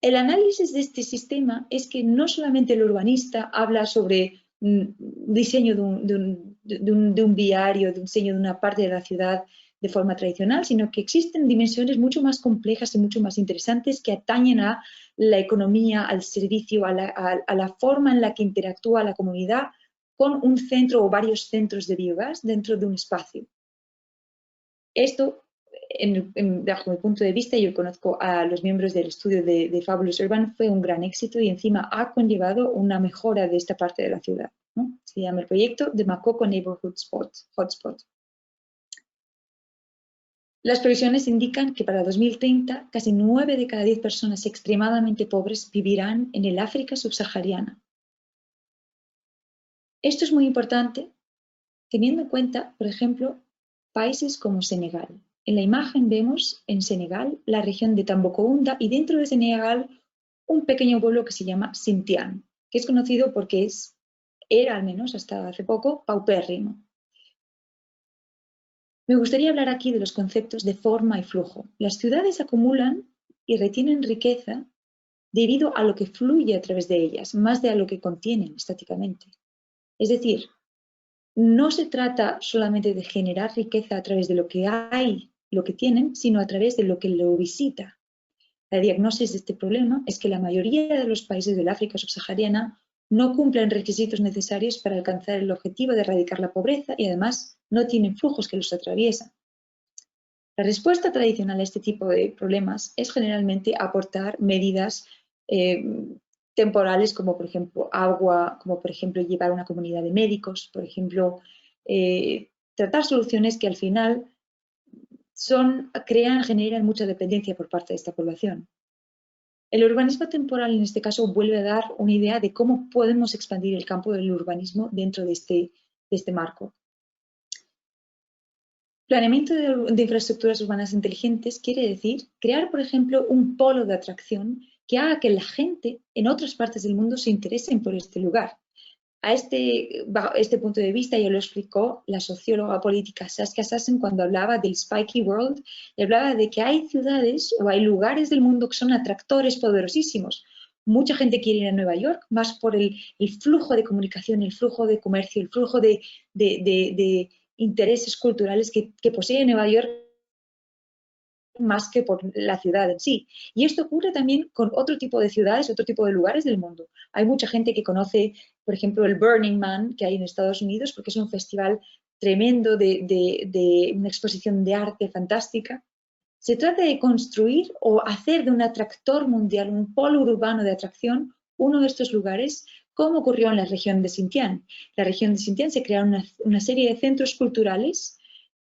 El análisis de este sistema es que no solamente el urbanista habla sobre diseño de un viario, de un diseño de una parte de la ciudad de forma tradicional, sino que existen dimensiones mucho más complejas y mucho más interesantes que atañen a la economía, al servicio, a la forma en la que interactúa la comunidad con un centro o varios centros de biogás dentro de un espacio. Esto, bajo mi punto de vista, yo conozco a los miembros del estudio de Fabulous Urban, fue un gran éxito y encima ha conllevado una mejora de esta parte de la ciudad, ¿no? Se llama el proyecto de Makoko Neighborhood Hotspot. Las previsiones indican que para 2030 casi 9 de cada 10 personas extremadamente pobres vivirán en el África subsahariana. Esto es muy importante teniendo en cuenta, por ejemplo, países como Senegal. En la imagen vemos en Senegal la región de Tambacounda y dentro de Senegal un pequeño pueblo que se llama Sintián, que es conocido porque era al menos hasta hace poco paupérrimo. Me gustaría hablar aquí de los conceptos de forma y flujo. Las ciudades acumulan y retienen riqueza debido a lo que fluye a través de ellas, más de a lo que contienen estáticamente. Es decir, no se trata solamente de generar riqueza a través de lo que hay, lo que tienen, sino a través de lo que lo visita. La diagnosis de este problema es que la mayoría de los países del África subsahariana no cumplen requisitos necesarios para alcanzar el objetivo de erradicar la pobreza y además no tienen flujos que los atraviesan. La respuesta tradicional a este tipo de problemas es generalmente aportar medidas temporales como por ejemplo agua, como por ejemplo llevar una comunidad de médicos, por ejemplo tratar soluciones que al final generan mucha dependencia por parte de esta población. El urbanismo temporal en este caso vuelve a dar una idea de cómo podemos expandir el campo del urbanismo dentro de este marco. Planeamiento de infraestructuras urbanas inteligentes quiere decir crear, por ejemplo, un polo de atracción que haga que la gente en otras partes del mundo se interesen por este lugar. Bajo este punto de vista ya lo explicó la socióloga política Saskia Sassen cuando hablaba del Spiky World, y hablaba de que hay ciudades o hay lugares del mundo que son atractores poderosísimos. Mucha gente quiere ir a Nueva York más por el flujo de comunicación, el flujo de comercio, el flujo de intereses culturales que posee Nueva York más que por la ciudad en sí. Y esto ocurre también con otro tipo de ciudades, otro tipo de lugares del mundo. Hay mucha gente que conoce, por ejemplo, el Burning Man que hay en Estados Unidos, porque es un festival tremendo de una exposición de arte fantástica. Se trata de construir o hacer de un atractor mundial, un polo urbano de atracción, uno de estos lugares, como ocurrió en la región de Sintián. La región de Sintián se crearon una serie de centros culturales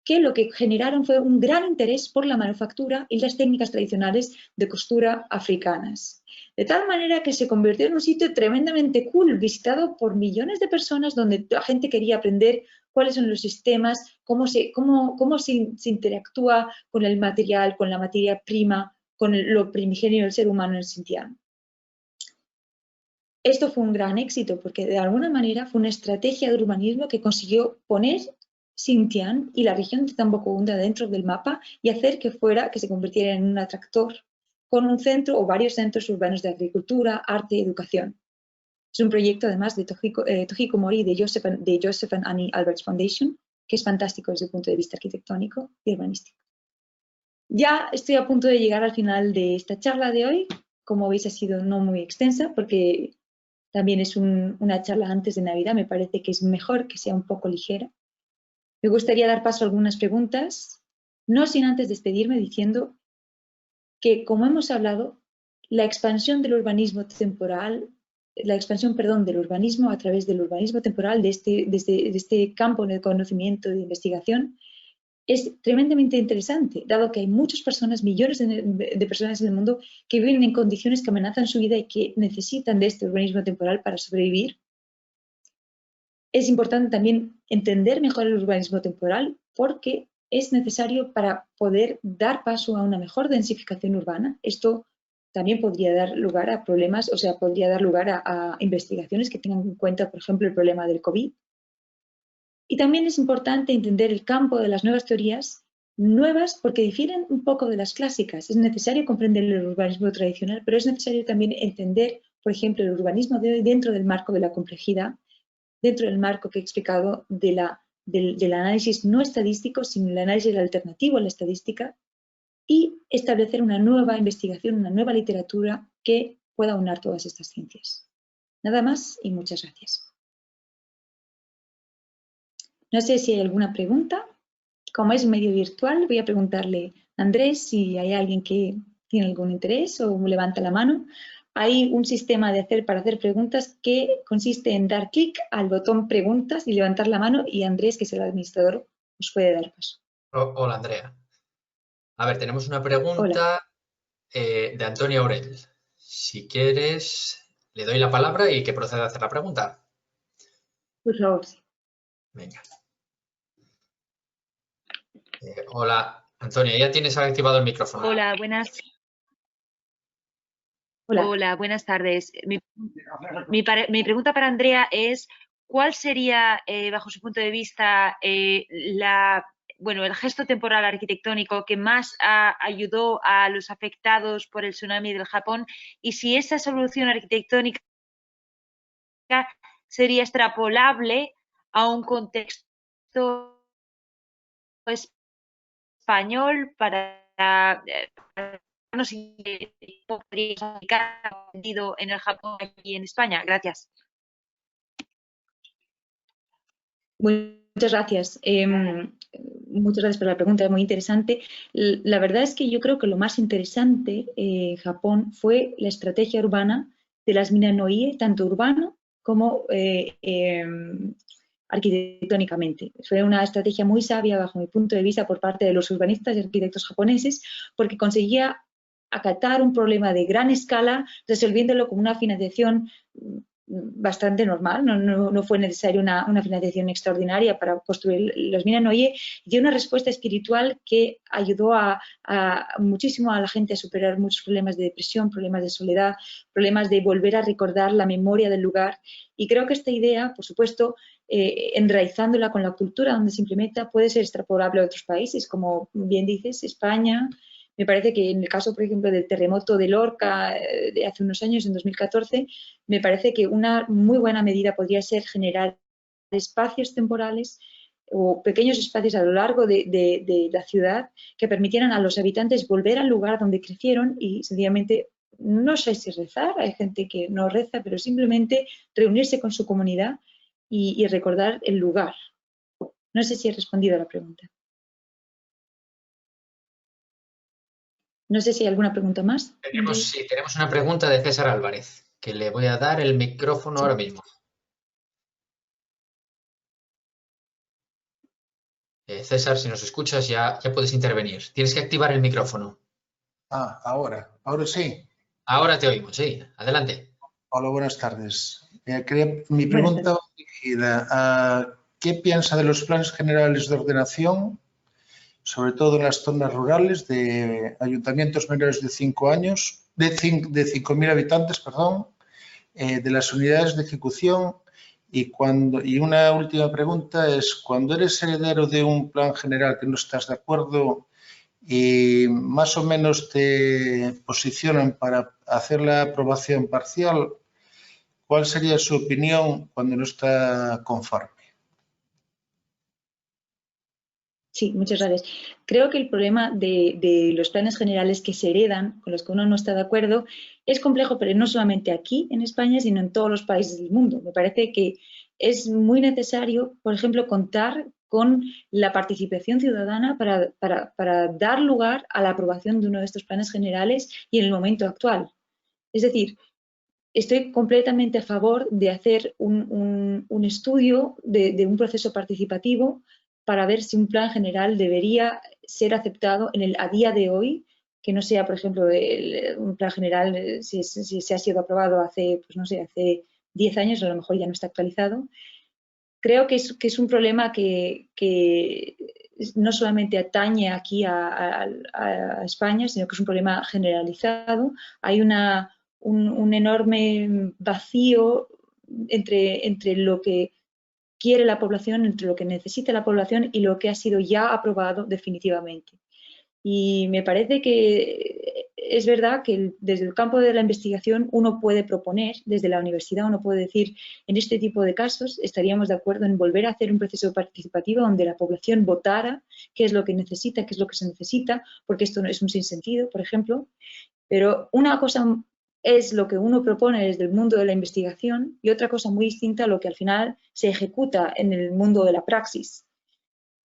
que lo que generaron fue un gran interés por la manufactura y las técnicas tradicionales de costura africanas. De tal manera que se convirtió en un sitio tremendamente cool, visitado por millones de personas, donde la gente quería aprender cuáles son los sistemas, cómo se interactúa con el material, con la materia prima, con lo primigenio del ser humano en Sintián. Esto fue un gran éxito porque de alguna manera fue una estrategia de urbanismo que consiguió poner Sintián y la región de Tambacounda dentro del mapa y hacer que se convirtiera en un atractor con un centro o varios centros urbanos de agricultura, arte y educación. Es un proyecto además de Tohiko Mori de Joseph and Annie Alberts Foundation, que es fantástico desde el punto de vista arquitectónico y urbanístico. Ya estoy a punto de llegar al final de esta charla de hoy. Como veis ha sido no muy extensa porque también es una charla antes de Navidad. Me parece que es mejor que sea un poco ligera. Me gustaría dar paso a algunas preguntas, no sin antes despedirme diciendo que, como hemos hablado, la expansión del urbanismo temporal, del urbanismo a través del urbanismo temporal de este campo de conocimiento y de investigación es tremendamente interesante, dado que hay muchas personas, millones de personas en el mundo que viven en condiciones que amenazan su vida y que necesitan de este urbanismo temporal para sobrevivir. es importante también entender mejor el urbanismo temporal porque es necesario para poder dar paso a una mejor densificación urbana. Esto también podría dar lugar a problemas, o sea, podría dar lugar a investigaciones que tengan en cuenta, por ejemplo, el problema del COVID. Y también es importante entender el campo de las nuevas teorías, nuevas porque difieren un poco de las clásicas. Es necesario comprender el urbanismo tradicional, pero es necesario también entender, por ejemplo, el urbanismo de hoy dentro del marco de la complejidad, dentro del marco que he explicado del análisis no estadístico, sino el análisis alternativo a la estadística, y establecer una nueva investigación, una nueva literatura que pueda unir todas estas ciencias. Nada más y muchas gracias. No sé si hay alguna pregunta. Como es un medio virtual, voy a preguntarle a Andrés si hay alguien que tiene algún interés o levanta la mano. Hay un sistema para hacer preguntas que consiste en dar clic al botón preguntas y levantar la mano, y Andrés, que es el administrador, os puede dar paso. Hola, Andrea. A ver, tenemos una pregunta de Antonio Aurel. Si quieres, le doy la palabra y que proceda a hacer la pregunta. Por favor, sí. Venga. Hola, Antonio, ya tienes activado el micrófono. Hola, buenas. Hola, buenas tardes. Mi pregunta para Andrea es, ¿cuál sería, bajo su punto de vista, el gesto temporal arquitectónico que más ayudó a los afectados por el tsunami del Japón? Y si esa solución arquitectónica sería extrapolable a un contexto español para no sé cómo podría aplicar en el Japón y en España. Gracias. Muchas gracias. Muchas gracias por la pregunta, es muy interesante. La verdad es que yo creo que lo más interesante en Japón fue la estrategia urbana de las Minae-no-ie, tanto urbano como arquitectónicamente. Fue una estrategia muy sabia, bajo mi punto de vista, por parte de los urbanistas y arquitectos japoneses, porque conseguía acatar un problema de gran escala, resolviéndolo con una financiación bastante normal. No fue necesaria una financiación extraordinaria para construir los Minae-no-ie, y dio una respuesta espiritual que ayudó muchísimo a la gente a superar muchos problemas de depresión, problemas de soledad, problemas de volver a recordar la memoria del lugar. Y creo que esta idea, por supuesto, enraizándola con la cultura donde se implementa, puede ser extrapolable a otros países, como bien dices, España. Me parece que en el caso, por ejemplo, del terremoto de Lorca de hace unos años, en 2014, me parece que una muy buena medida podría ser generar espacios temporales o pequeños espacios a lo largo de la ciudad que permitieran a los habitantes volver al lugar donde crecieron y sencillamente, no sé si rezar, hay gente que no reza, pero simplemente reunirse con su comunidad y recordar el lugar. No sé si he respondido a la pregunta. No sé si hay alguna pregunta más. Tenemos una pregunta de César Álvarez, que le voy a dar el micrófono ahora mismo. César, si nos escuchas ya puedes intervenir. Tienes que activar el micrófono. Ahora sí. Ahora te oímos, sí. Adelante. Hola, buenas tardes. Mi pregunta va dirigida a ¿qué piensa de los planes generales de ordenación, sobre todo en las zonas rurales, de ayuntamientos menores de 5 años, de 5.000 habitantes, perdón, de las unidades de ejecución? Y una última pregunta es, cuando eres heredero de un plan general que no estás de acuerdo y más o menos te posicionan para hacer la aprobación parcial, ¿cuál sería su opinión cuando no está conforme? Sí, muchas gracias. Creo que el problema de los planes generales que se heredan, con los que uno no está de acuerdo, es complejo, pero no solamente aquí en España, sino en todos los países del mundo. Me parece que es muy necesario, por ejemplo, contar con la participación ciudadana para dar lugar a la aprobación de uno de estos planes generales y en el momento actual. Es decir, estoy completamente a favor de hacer un estudio de un proceso participativo para ver si un plan general debería ser aceptado a día de hoy, que no sea, por ejemplo, un plan general, si se ha sido aprobado hace, pues no sé, hace 10 años, a lo mejor ya no está actualizado, creo que es un problema que no solamente atañe aquí a España, sino que es un problema generalizado. Hay un enorme vacío entre lo que quiere la población, entre lo que necesita la población y lo que ha sido ya aprobado definitivamente. Y me parece que es verdad que desde el campo de la investigación uno puede proponer, desde la universidad uno puede decir, en este tipo de casos estaríamos de acuerdo en volver a hacer un proceso participativo donde la población votara qué es lo que necesita, qué es lo que se necesita, porque esto no es un sinsentido, por ejemplo. Pero una cosa es lo que uno propone desde el mundo de la investigación y otra cosa muy distinta a lo que al final se ejecuta en el mundo de la praxis.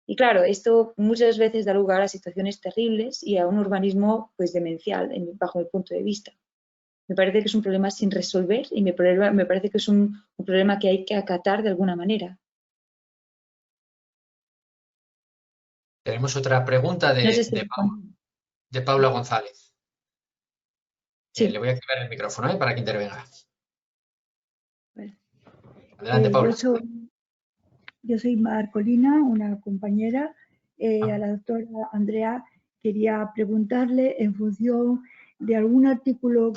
Y claro, esto muchas veces da lugar a situaciones terribles y a un urbanismo pues demencial, bajo mi punto de vista. Me parece que es un problema sin resolver y me parece que es un problema que hay que acatar de alguna manera. Tenemos otra pregunta de Paula González. Sí. Le voy a activar el micrófono para que intervenga. Bueno, Adelante, Paula. Yo soy Marcolina, una compañera. A la doctora Andrea quería preguntarle en función de algún artículo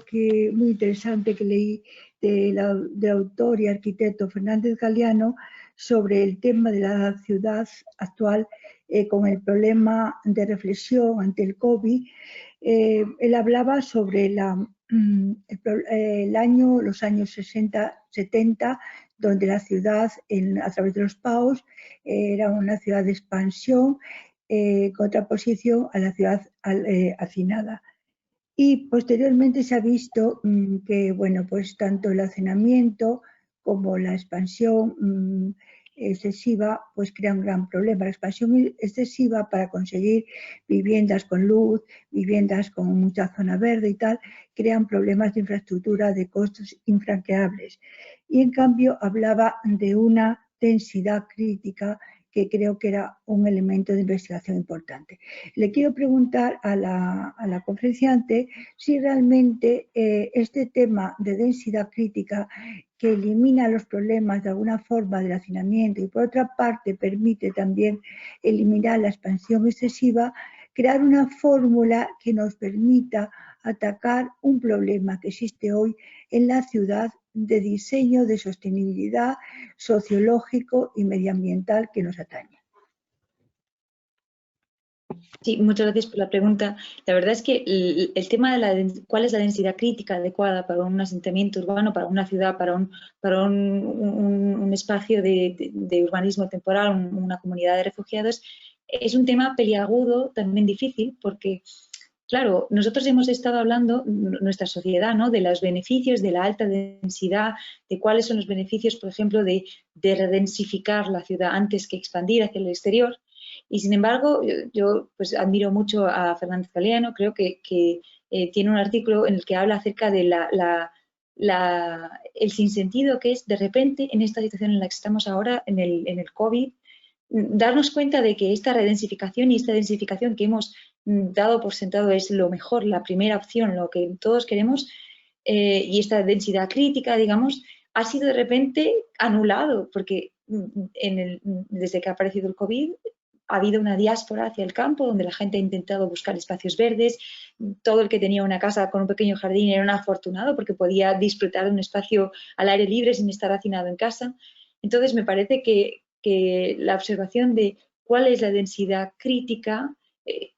muy interesante que leí del autor y arquitecto Fernández Galiano sobre el tema de la ciudad actual con el problema de reflexión ante el COVID. Él hablaba sobre los años 60, 70, donde la ciudad, a través de los PAOs, era una ciudad de expansión, contraposición a la ciudad hacinada. Y posteriormente se ha visto que, bueno, pues tanto el hacinamiento como la expansión excesiva pues crea un gran problema. La expansión excesiva para conseguir viviendas con luz, viviendas con mucha zona verde y tal, crean problemas de infraestructura de costos infranqueables. Y en cambio hablaba de una densidad crítica que creo que era un elemento de investigación importante. Le quiero preguntar a la conferenciante si realmente este tema de densidad crítica que elimina los problemas de alguna forma del hacinamiento y por otra parte permite también eliminar la expansión excesiva, crear una fórmula que nos permita atacar un problema que existe hoy en la ciudad de diseño, de sostenibilidad sociológico y medioambiental que nos atañe. Sí, muchas gracias por la pregunta. La verdad es que el tema de cuál es la densidad crítica adecuada para un asentamiento urbano, para una ciudad, para un espacio de urbanismo temporal, una comunidad de refugiados, es un tema peliagudo, también difícil, porque, claro, nosotros hemos estado hablando, nuestra sociedad, ¿no?, de los beneficios de la alta densidad, de cuáles son los beneficios, por ejemplo, de redensificar la ciudad antes que expandir hacia el exterior. Y sin embargo, yo pues admiro mucho a Fernández Galiano, creo que tiene un artículo en el que habla acerca de el sinsentido que es de repente en esta situación en la que estamos ahora, en el COVID, darnos cuenta de que esta redensificación y esta densificación que hemos dado por sentado es lo mejor, la primera opción, lo que todos queremos, y esta densidad crítica, digamos, ha sido de repente anulado, porque desde que ha aparecido el COVID ha habido una diáspora hacia el campo donde la gente ha intentado buscar espacios verdes. Todo el que tenía una casa con un pequeño jardín era un afortunado porque podía disfrutar de un espacio al aire libre sin estar hacinado en casa. Entonces me parece que la observación de cuál es la densidad crítica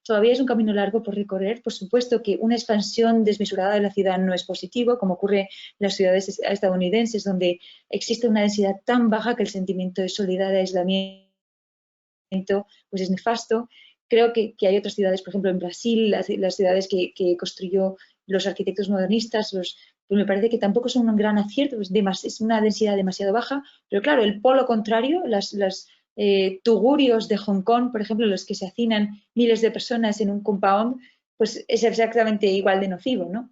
todavía es un camino largo por recorrer. Por supuesto que una expansión desmesurada de la ciudad no es positivo, como ocurre en las ciudades estadounidenses, donde existe una densidad tan baja que el sentimiento de soledad, de aislamiento, pues es nefasto. Creo que hay otras ciudades, por ejemplo en Brasil, las ciudades que construyó los arquitectos modernistas, pues me parece que tampoco son un gran acierto, es una densidad demasiado baja, pero claro, el polo contrario, los tugurios de Hong Kong, por ejemplo, los que se hacinan miles de personas en un compound, pues es exactamente igual de nocivo, ¿no?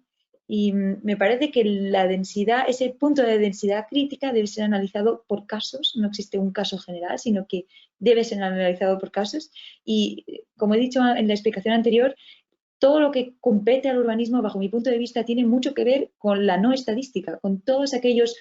Y me parece que la densidad, ese punto de densidad crítica debe ser analizado por casos, no existe un caso general, sino que debe ser analizado por casos. Y como he dicho en la explicación anterior, todo lo que compete al urbanismo, bajo mi punto de vista, tiene mucho que ver con la no estadística, con todos aquellos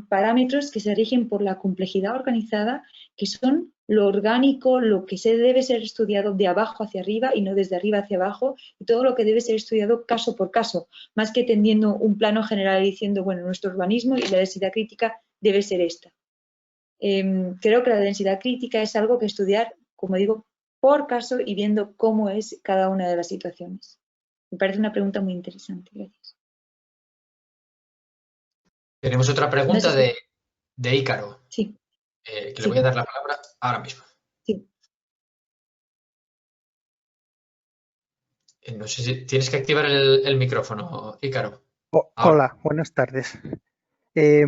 parámetros que se rigen por la complejidad organizada, que son lo orgánico, lo que debe ser estudiado de abajo hacia arriba y no desde arriba hacia abajo, y todo lo que debe ser estudiado caso por caso, más que tendiendo un plano general diciendo, bueno, nuestro urbanismo y la densidad crítica debe ser esta. Creo que la densidad crítica es algo que estudiar, como digo, por caso y viendo cómo es cada una de las situaciones. Me parece una pregunta muy interesante. Gracias. Tenemos otra pregunta No sé de Ícaro. Sí. Que le voy a dar la palabra ahora mismo. Sí. No sé si tienes que activar el micrófono, Ícaro. Hola, buenas tardes.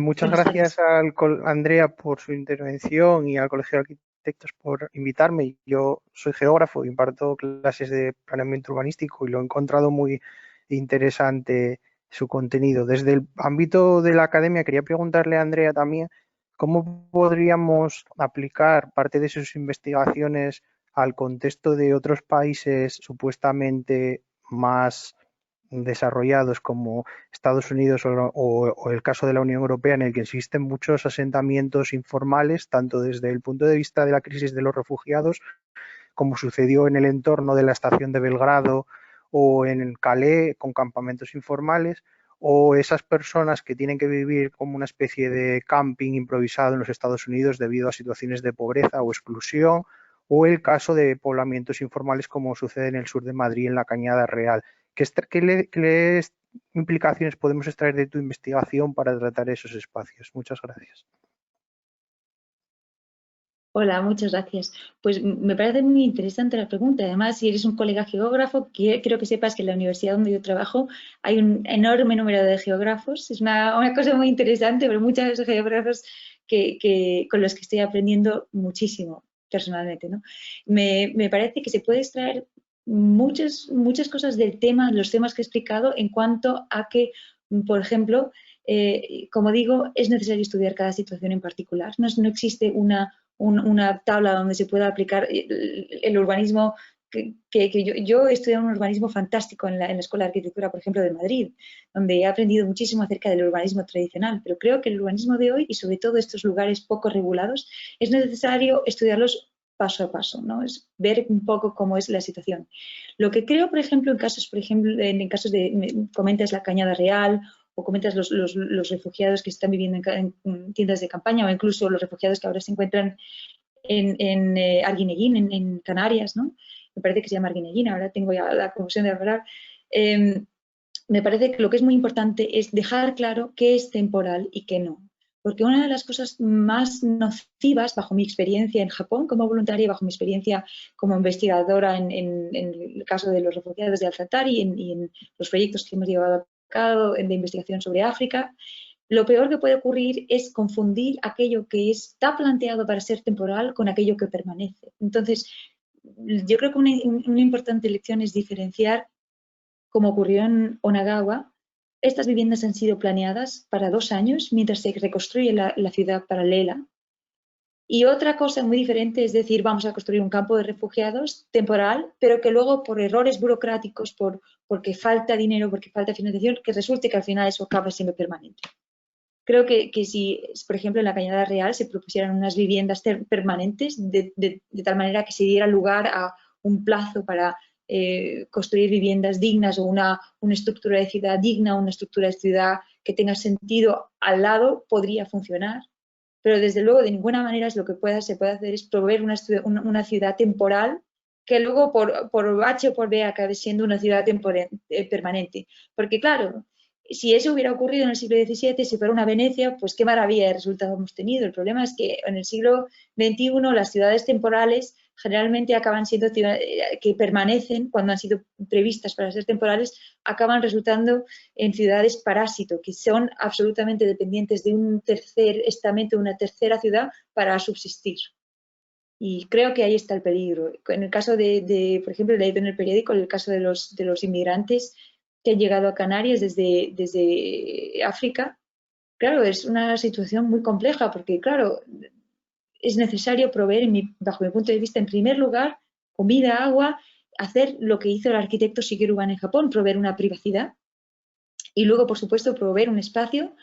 Muchas gracias a Andrea por su intervención y al Colegio de Arquitectos por invitarme. Yo soy geógrafo y imparto clases de planeamiento urbanístico y lo he encontrado muy interesante su contenido. Desde el ámbito de la academia quería preguntarle a Andrea también cómo podríamos aplicar parte de sus investigaciones al contexto de otros países supuestamente más desarrollados como Estados Unidos o el caso de la Unión Europea, en el que existen muchos asentamientos informales, tanto desde el punto de vista de la crisis de los refugiados, como sucedió en el entorno de la estación de Belgrado o en Calais, con campamentos informales, o esas personas que tienen que vivir como una especie de camping improvisado en los Estados Unidos debido a situaciones de pobreza o exclusión, o el caso de poblamientos informales como sucede en el sur de Madrid, en la Cañada Real. ¿Qué implicaciones podemos extraer de tu investigación para tratar esos espacios? Muchas gracias. Hola, muchas gracias. Pues me parece muy interesante la pregunta. Además, si eres un colega geógrafo, quiero que sepas que en la universidad donde yo trabajo hay un enorme número de geógrafos. Es una cosa muy interesante, pero muchos geógrafos con los que estoy aprendiendo muchísimo personalmente, ¿no? Me parece que se puede extraer muchas cosas del tema, los temas que he explicado, en cuanto a que, por ejemplo, como digo, es necesario estudiar cada situación en particular. No existe una tabla donde se pueda aplicar el urbanismo que yo he estudiado un urbanismo fantástico en la Escuela de Arquitectura, por ejemplo, de Madrid, donde he aprendido muchísimo acerca del urbanismo tradicional, pero creo que el urbanismo de hoy y sobre todo estos lugares poco regulados es necesario estudiarlos paso a paso, ¿no? Es ver un poco cómo es la situación. Lo que creo, por ejemplo, en casos de, comentas la Cañada Real o comentas los refugiados que están viviendo en tiendas de campaña o incluso los refugiados que ahora se encuentran en Arguineguín, en Canarias, ¿no? Me parece que se llama Arguineguín, ahora tengo ya la confusión de hablar. Me parece que lo que es muy importante es dejar claro qué es temporal y qué no. Porque una de las cosas más nocivas, bajo mi experiencia en Japón como voluntaria y bajo mi experiencia como investigadora en el caso de los refugiados de Al-Zaatari y en los proyectos que hemos llevado a cabo de investigación sobre África, lo peor que puede ocurrir es confundir aquello que está planteado para ser temporal con aquello que permanece. Entonces, yo creo que una importante lección es diferenciar, como ocurrió en Onagawa. Estas viviendas han sido planeadas para 2 años mientras se reconstruye la ciudad paralela. Y otra cosa muy diferente es decir, vamos a construir un campo de refugiados temporal, pero que luego por errores burocráticos, porque falta dinero, porque falta financiación, que resulte que al final eso acaba siendo permanente. Creo que si, por ejemplo, en la Cañada Real se propusieran unas viviendas permanentes de tal manera que se diera lugar a un plazo para construir viviendas dignas o una estructura de ciudad digna, una estructura de ciudad que tenga sentido al lado, podría funcionar. Pero desde luego de ninguna manera es lo que se puede hacer es proveer una ciudad temporal que luego por H o por B acabe siendo una ciudad permanente. Porque claro, si eso hubiera ocurrido en el siglo XVII, si fuera una Venecia, pues qué maravilla de resultado hemos tenido. El problema es que en el siglo XXI las ciudades temporales generalmente acaban siendo ciudades que permanecen, cuando han sido previstas para ser temporales, acaban resultando en ciudades parásito, que son absolutamente dependientes de un tercer estamento, una tercera ciudad para subsistir. Y creo que ahí está el peligro. En el caso por ejemplo, he leído en el periódico el caso de los inmigrantes que han llegado a Canarias desde África. Claro, es una situación muy compleja porque, claro, es necesario proveer, bajo mi punto de vista, en primer lugar, comida, agua, hacer lo que hizo el arquitecto Shigeru Ban en Japón, proveer una privacidad y luego, por supuesto, proveer un espacio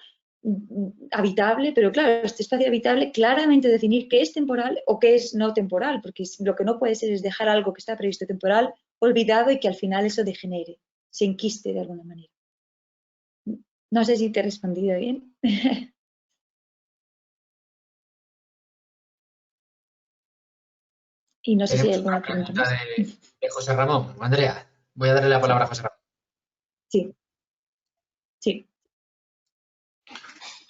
habitable, pero claro, este espacio habitable, claramente definir qué es temporal o qué es no temporal, porque lo que no puede ser es dejar algo que está previsto temporal olvidado y que al final eso degenere, se enquiste de alguna manera. No sé si te he respondido bien. Y no sé si hay alguna pregunta más. De José Ramón. Andrea, voy a darle la palabra a José Ramón. Sí. Sí.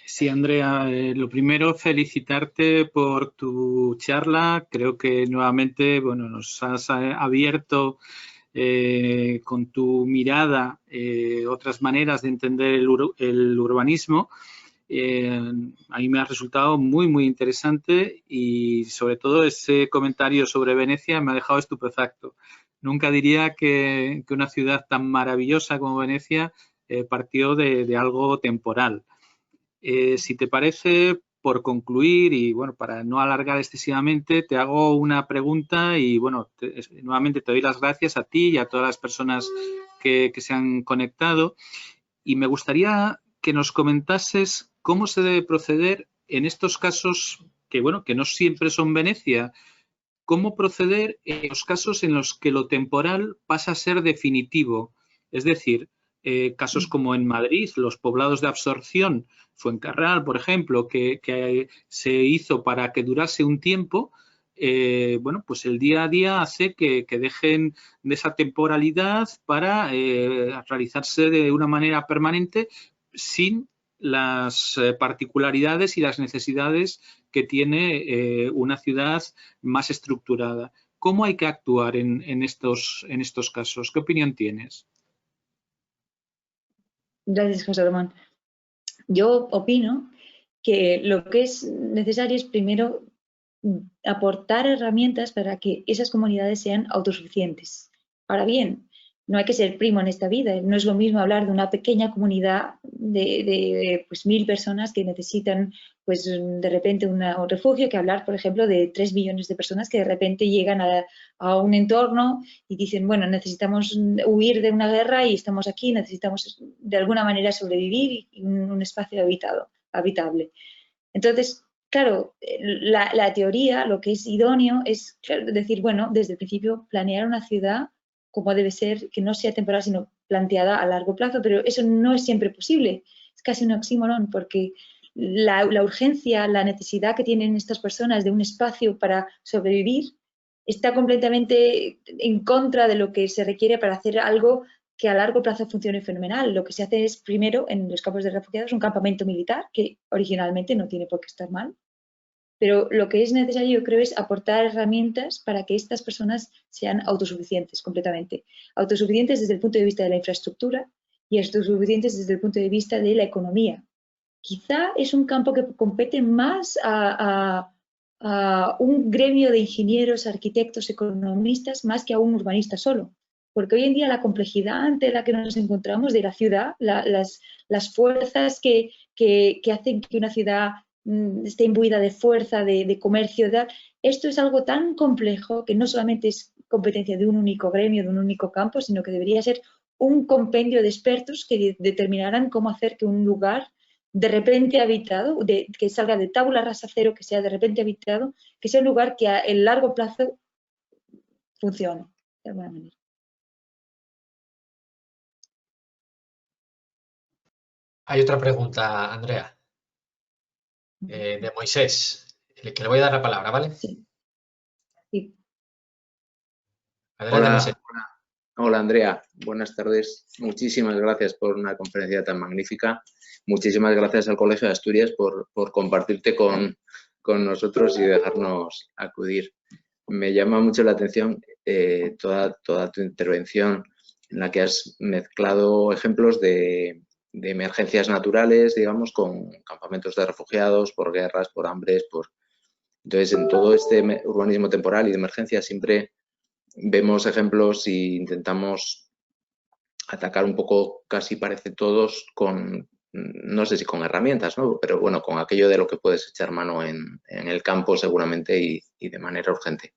Sí, Andrea, lo primero, felicitarte por tu charla. Creo que nuevamente, bueno, nos has abierto con tu mirada otras maneras de entender el urbanismo. A mí me ha resultado muy, muy interesante y sobre todo ese comentario sobre Venecia me ha dejado estupefacto. Nunca diría que una ciudad tan maravillosa como Venecia partió de algo temporal. Si te parece, por concluir y bueno, para no alargar excesivamente, te hago una pregunta y bueno, nuevamente te doy las gracias a ti y a todas las personas que se han conectado y me gustaría que nos comentases cómo se debe proceder en estos casos que bueno, que no siempre son Venecia. ¿Cómo proceder en los casos en los que lo temporal pasa a ser definitivo? Es decir, casos como en Madrid, los poblados de absorción, Fuencarral, por ejemplo, que se hizo para que durase un tiempo, bueno, pues el día a día hace que dejen de esa temporalidad para realizarse de una manera permanente sin las particularidades y las necesidades que tiene una ciudad más estructurada. ¿Cómo hay que actuar en estos casos? ¿Qué opinión tienes? Gracias, José Ramón. Yo opino que lo que es necesario es primero aportar herramientas para que esas comunidades sean autosuficientes. Ahora bien, no hay que ser primo en esta vida. No es lo mismo hablar de una pequeña comunidad de pues 1000 personas que necesitan pues de repente un refugio que hablar, por ejemplo, de 3 millones de personas que de repente llegan a un entorno y dicen, bueno, necesitamos huir de una guerra y estamos aquí, necesitamos de alguna manera sobrevivir y un espacio habitable. Entonces, claro, la teoría, lo que es idóneo es decir, bueno, desde el principio planear una ciudad como debe ser, que no sea temporal, sino planteada a largo plazo, pero eso no es siempre posible. Es casi un oxímoron porque la urgencia, la necesidad que tienen estas personas de un espacio para sobrevivir está completamente en contra de lo que se requiere para hacer algo que a largo plazo funcione fenomenal. Lo que se hace es, primero, en los campos de refugiados, un campamento militar, que originalmente no tiene por qué estar mal, pero lo que es necesario, yo creo, es aportar herramientas para que estas personas sean autosuficientes completamente. Autosuficientes desde el punto de vista de la infraestructura y autosuficientes desde el punto de vista de la economía. Quizá es un campo que compete más a un gremio de ingenieros, arquitectos, economistas, más que a un urbanista solo. Porque hoy en día la complejidad ante la que nos encontramos de la ciudad, las fuerzas que hacen que una ciudad esté imbuida de fuerza, de comercio, esto es algo tan complejo que no solamente es competencia de un único gremio, de un único campo, sino que debería ser un compendio de expertos que determinarán cómo hacer que un lugar de repente habitado, que salga de tabula rasa cero, que sea de repente habitado, que sea un lugar que a el largo plazo funcione de alguna manera. Hay otra pregunta, Andrea, de Moisés, que le voy a dar la palabra, ¿vale? Sí. Sí. Adelante, Moisés. Hola, Andrea. Buenas tardes. Muchísimas gracias por una conferencia tan magnífica. Muchísimas gracias al Colegio de Asturias por compartirte con nosotros y dejarnos acudir. Me llama mucho la atención toda tu intervención en la que has mezclado ejemplos de emergencias naturales, digamos, con campamentos de refugiados, por guerras, por hambres, Entonces, en todo este urbanismo temporal y de emergencia siempre vemos ejemplos e intentamos atacar un poco, casi parece todos, no sé si con herramientas, ¿no? Pero bueno, con aquello de lo que puedes echar mano en el campo seguramente y de manera urgente.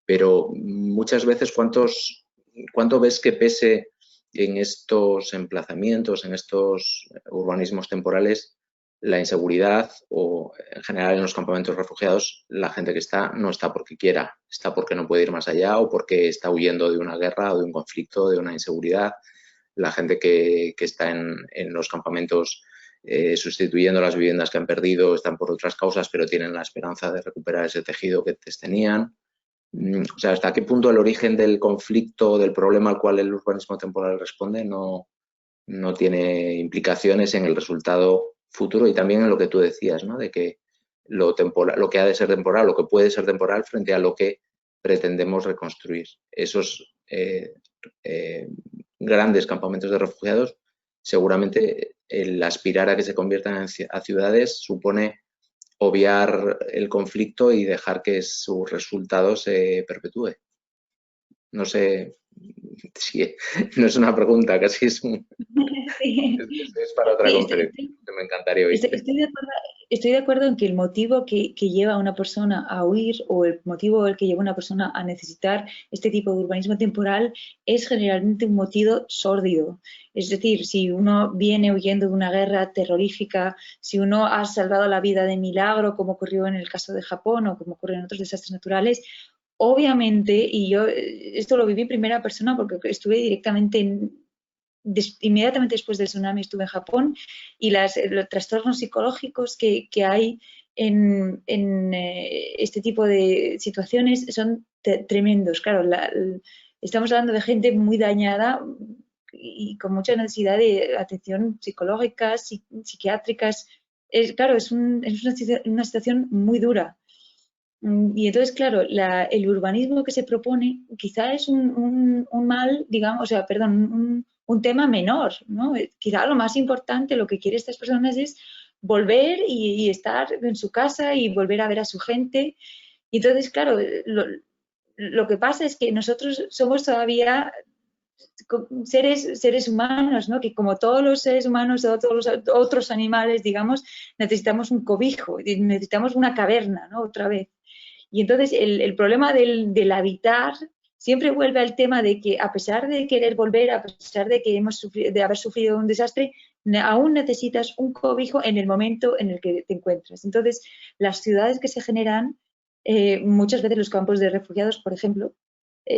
Pero muchas veces, ¿cuánto ves que pese en estos emplazamientos, en estos urbanismos temporales, la inseguridad o en general en los campamentos refugiados la gente que está no está porque quiera, está porque no puede ir más allá o porque está huyendo de una guerra o de un conflicto, de una inseguridad. La gente que está en los campamentos sustituyendo las viviendas que han perdido están por otras causas pero tienen la esperanza de recuperar ese tejido que antes tenían. O sea, hasta qué punto el origen del conflicto, del problema al cual el urbanismo temporal responde no tiene implicaciones en el resultado futuro y también en lo que tú decías, ¿no? De que lo que ha de ser temporal, lo que puede ser temporal frente a lo que pretendemos reconstruir. Esos grandes campamentos de refugiados, seguramente el aspirar a que se conviertan a ciudades supone obviar el conflicto y dejar que su resultado se perpetúe. No sé si no es una pregunta, casi es un... Sí. Es para otra conferencia, me encantaría oír. Estoy de acuerdo en que el motivo que lleva a una persona a huir o el motivo que lleva a una persona a necesitar este tipo de urbanismo temporal es generalmente un motivo sórdido. Es decir, si uno viene huyendo de una guerra terrorífica, si uno ha salvado la vida de milagro, como ocurrió en el caso de Japón o como ocurre en otros desastres naturales, obviamente, y yo esto lo viví en primera persona porque estuve directamente inmediatamente después del tsunami estuve en Japón y los trastornos psicológicos que hay en este tipo de situaciones son tremendos. Claro, estamos hablando de gente muy dañada y con mucha necesidad de atención psicológica, psiquiátricas. Claro, es una situación muy dura. Y entonces, claro, el urbanismo que se propone quizá es un mal, digamos, o sea, perdón, un tema menor, ¿no? Quizá lo más importante, lo que quieren estas personas es volver y estar en su casa y volver a ver a su gente. Y entonces, claro, lo que pasa es que nosotros somos todavía seres humanos, ¿no? Que como todos los seres humanos o todos los otros animales, digamos, necesitamos un cobijo, necesitamos una caverna, ¿no? Otra vez. Y entonces el problema del habitar siempre vuelve al tema de que a pesar de querer volver, a pesar de que de haber sufrido un desastre, aún necesitas un cobijo en el momento en el que te encuentras. Entonces, las ciudades que se generan, muchas veces los campos de refugiados, por ejemplo,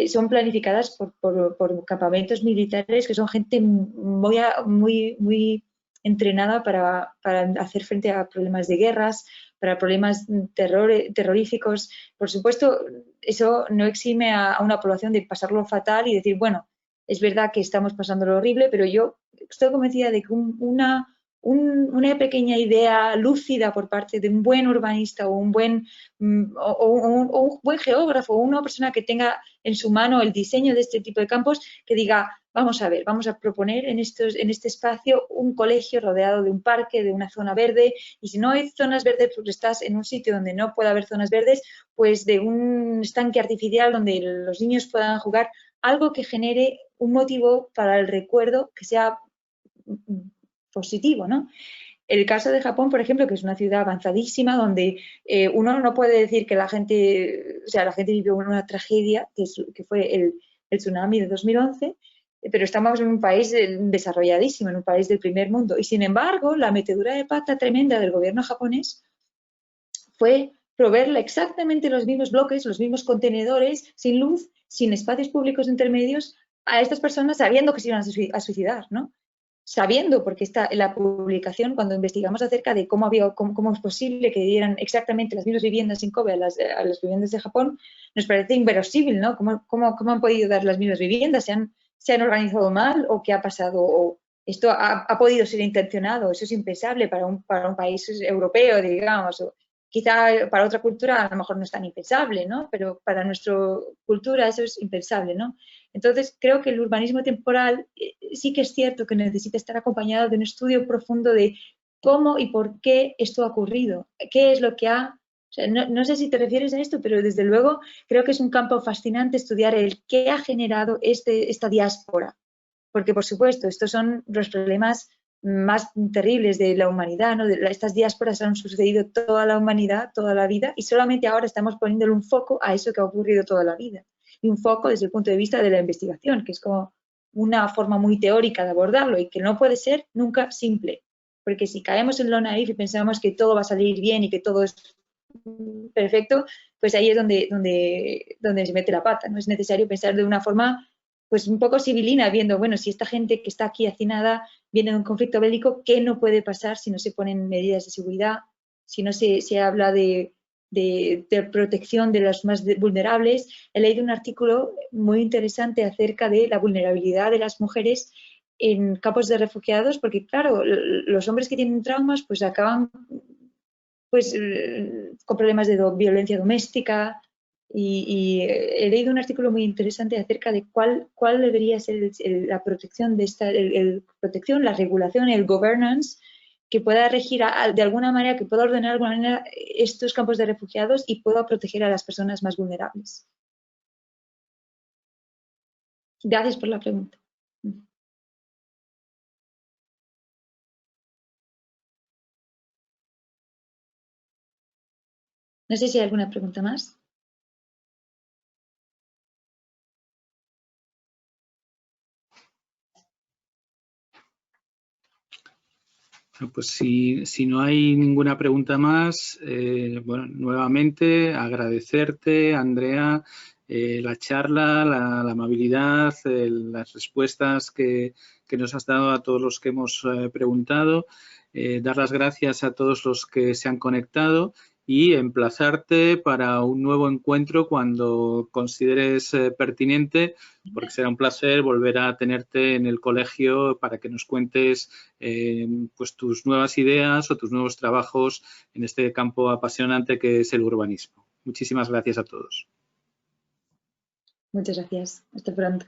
son planificadas por campamentos militares que son gente muy entrenada para hacer frente a problemas de guerras, para problemas terroríficos. Por supuesto, eso no exime a una población de pasarlo fatal y decir, bueno, es verdad que estamos pasando lo horrible, pero yo estoy convencida de que una pequeña idea lúcida por parte de un buen urbanista o un buen geógrafo o una persona que tenga en su mano el diseño de este tipo de campos, que diga, vamos a ver, vamos a proponer en este espacio un colegio rodeado de un parque, de una zona verde, y si no hay zonas verdes porque estás en un sitio donde no puede haber zonas verdes, pues de un estanque artificial donde los niños puedan jugar, algo que genere un motivo para el recuerdo que sea positivo, ¿no? El caso de Japón, por ejemplo, que es una ciudad avanzadísima donde uno no puede decir que la gente vivió una tragedia, que fue el tsunami de 2011, pero estamos en un país desarrolladísimo, en un país del primer mundo. Y sin embargo, la metedura de pata tremenda del gobierno japonés fue proveerle exactamente los mismos bloques, los mismos contenedores, sin luz, sin espacios públicos intermedios, a estas personas sabiendo que se iban a suicidar, ¿no? Sabiendo, porque la publicación, cuando investigamos acerca de cómo es posible que dieran exactamente las mismas viviendas sin Kobe a las viviendas de Japón, nos parece inverosímil, ¿no? ¿Cómo han podido dar las mismas viviendas? ¿Se han organizado mal o qué ha pasado? ¿O esto ha podido ser intencionado? Eso es impensable para un país europeo, digamos. O quizá para otra cultura a lo mejor no es tan impensable, ¿no? Pero para nuestra cultura eso es impensable, ¿no? Entonces, creo que el urbanismo temporal sí que es cierto que necesita estar acompañado de un estudio profundo de cómo y por qué esto ha ocurrido, qué es lo que ha... O sea, no sé si te refieres a esto, pero desde luego creo que es un campo fascinante estudiar el qué ha generado esta diáspora. Porque, por supuesto, estos son los problemas más terribles de la humanidad, ¿no? Estas diásporas han sucedido toda la humanidad, toda la vida, y solamente ahora estamos poniéndole un foco a eso que ha ocurrido toda la vida. Y un foco desde el punto de vista de la investigación, que es como una forma muy teórica de abordarlo y que no puede ser nunca simple, porque si caemos en lo naif y pensamos que todo va a salir bien y que todo es perfecto, pues ahí es donde se mete la pata, ¿no? Es necesario pensar de una forma pues un poco civilina, viendo, bueno, si esta gente que está aquí hacinada viene de un conflicto bélico, ¿qué no puede pasar si no se ponen medidas de seguridad, si no se habla de protección de los más vulnerables? He leído un artículo muy interesante acerca de la vulnerabilidad de las mujeres en campos de refugiados, porque claro, los hombres que tienen traumas pues acaban pues con problemas de violencia doméstica, y he leído un artículo muy interesante acerca de cuál debería ser la protección de protección, la regulación, el governance, que pueda regir de alguna manera, que pueda ordenar de alguna manera estos campos de refugiados y pueda proteger a las personas más vulnerables. Gracias por la pregunta. No sé si hay alguna pregunta más. Pues si no hay ninguna pregunta más, bueno, nuevamente agradecerte, Andrea, la charla, la amabilidad, las respuestas que nos has dado a todos los que hemos preguntado, dar las gracias a todos los que se han conectado y emplazarte para un nuevo encuentro cuando consideres pertinente, porque será un placer volver a tenerte en el colegio para que nos cuentes pues tus nuevas ideas o tus nuevos trabajos en este campo apasionante que es el urbanismo. Muchísimas gracias a todos. Muchas gracias. Hasta pronto.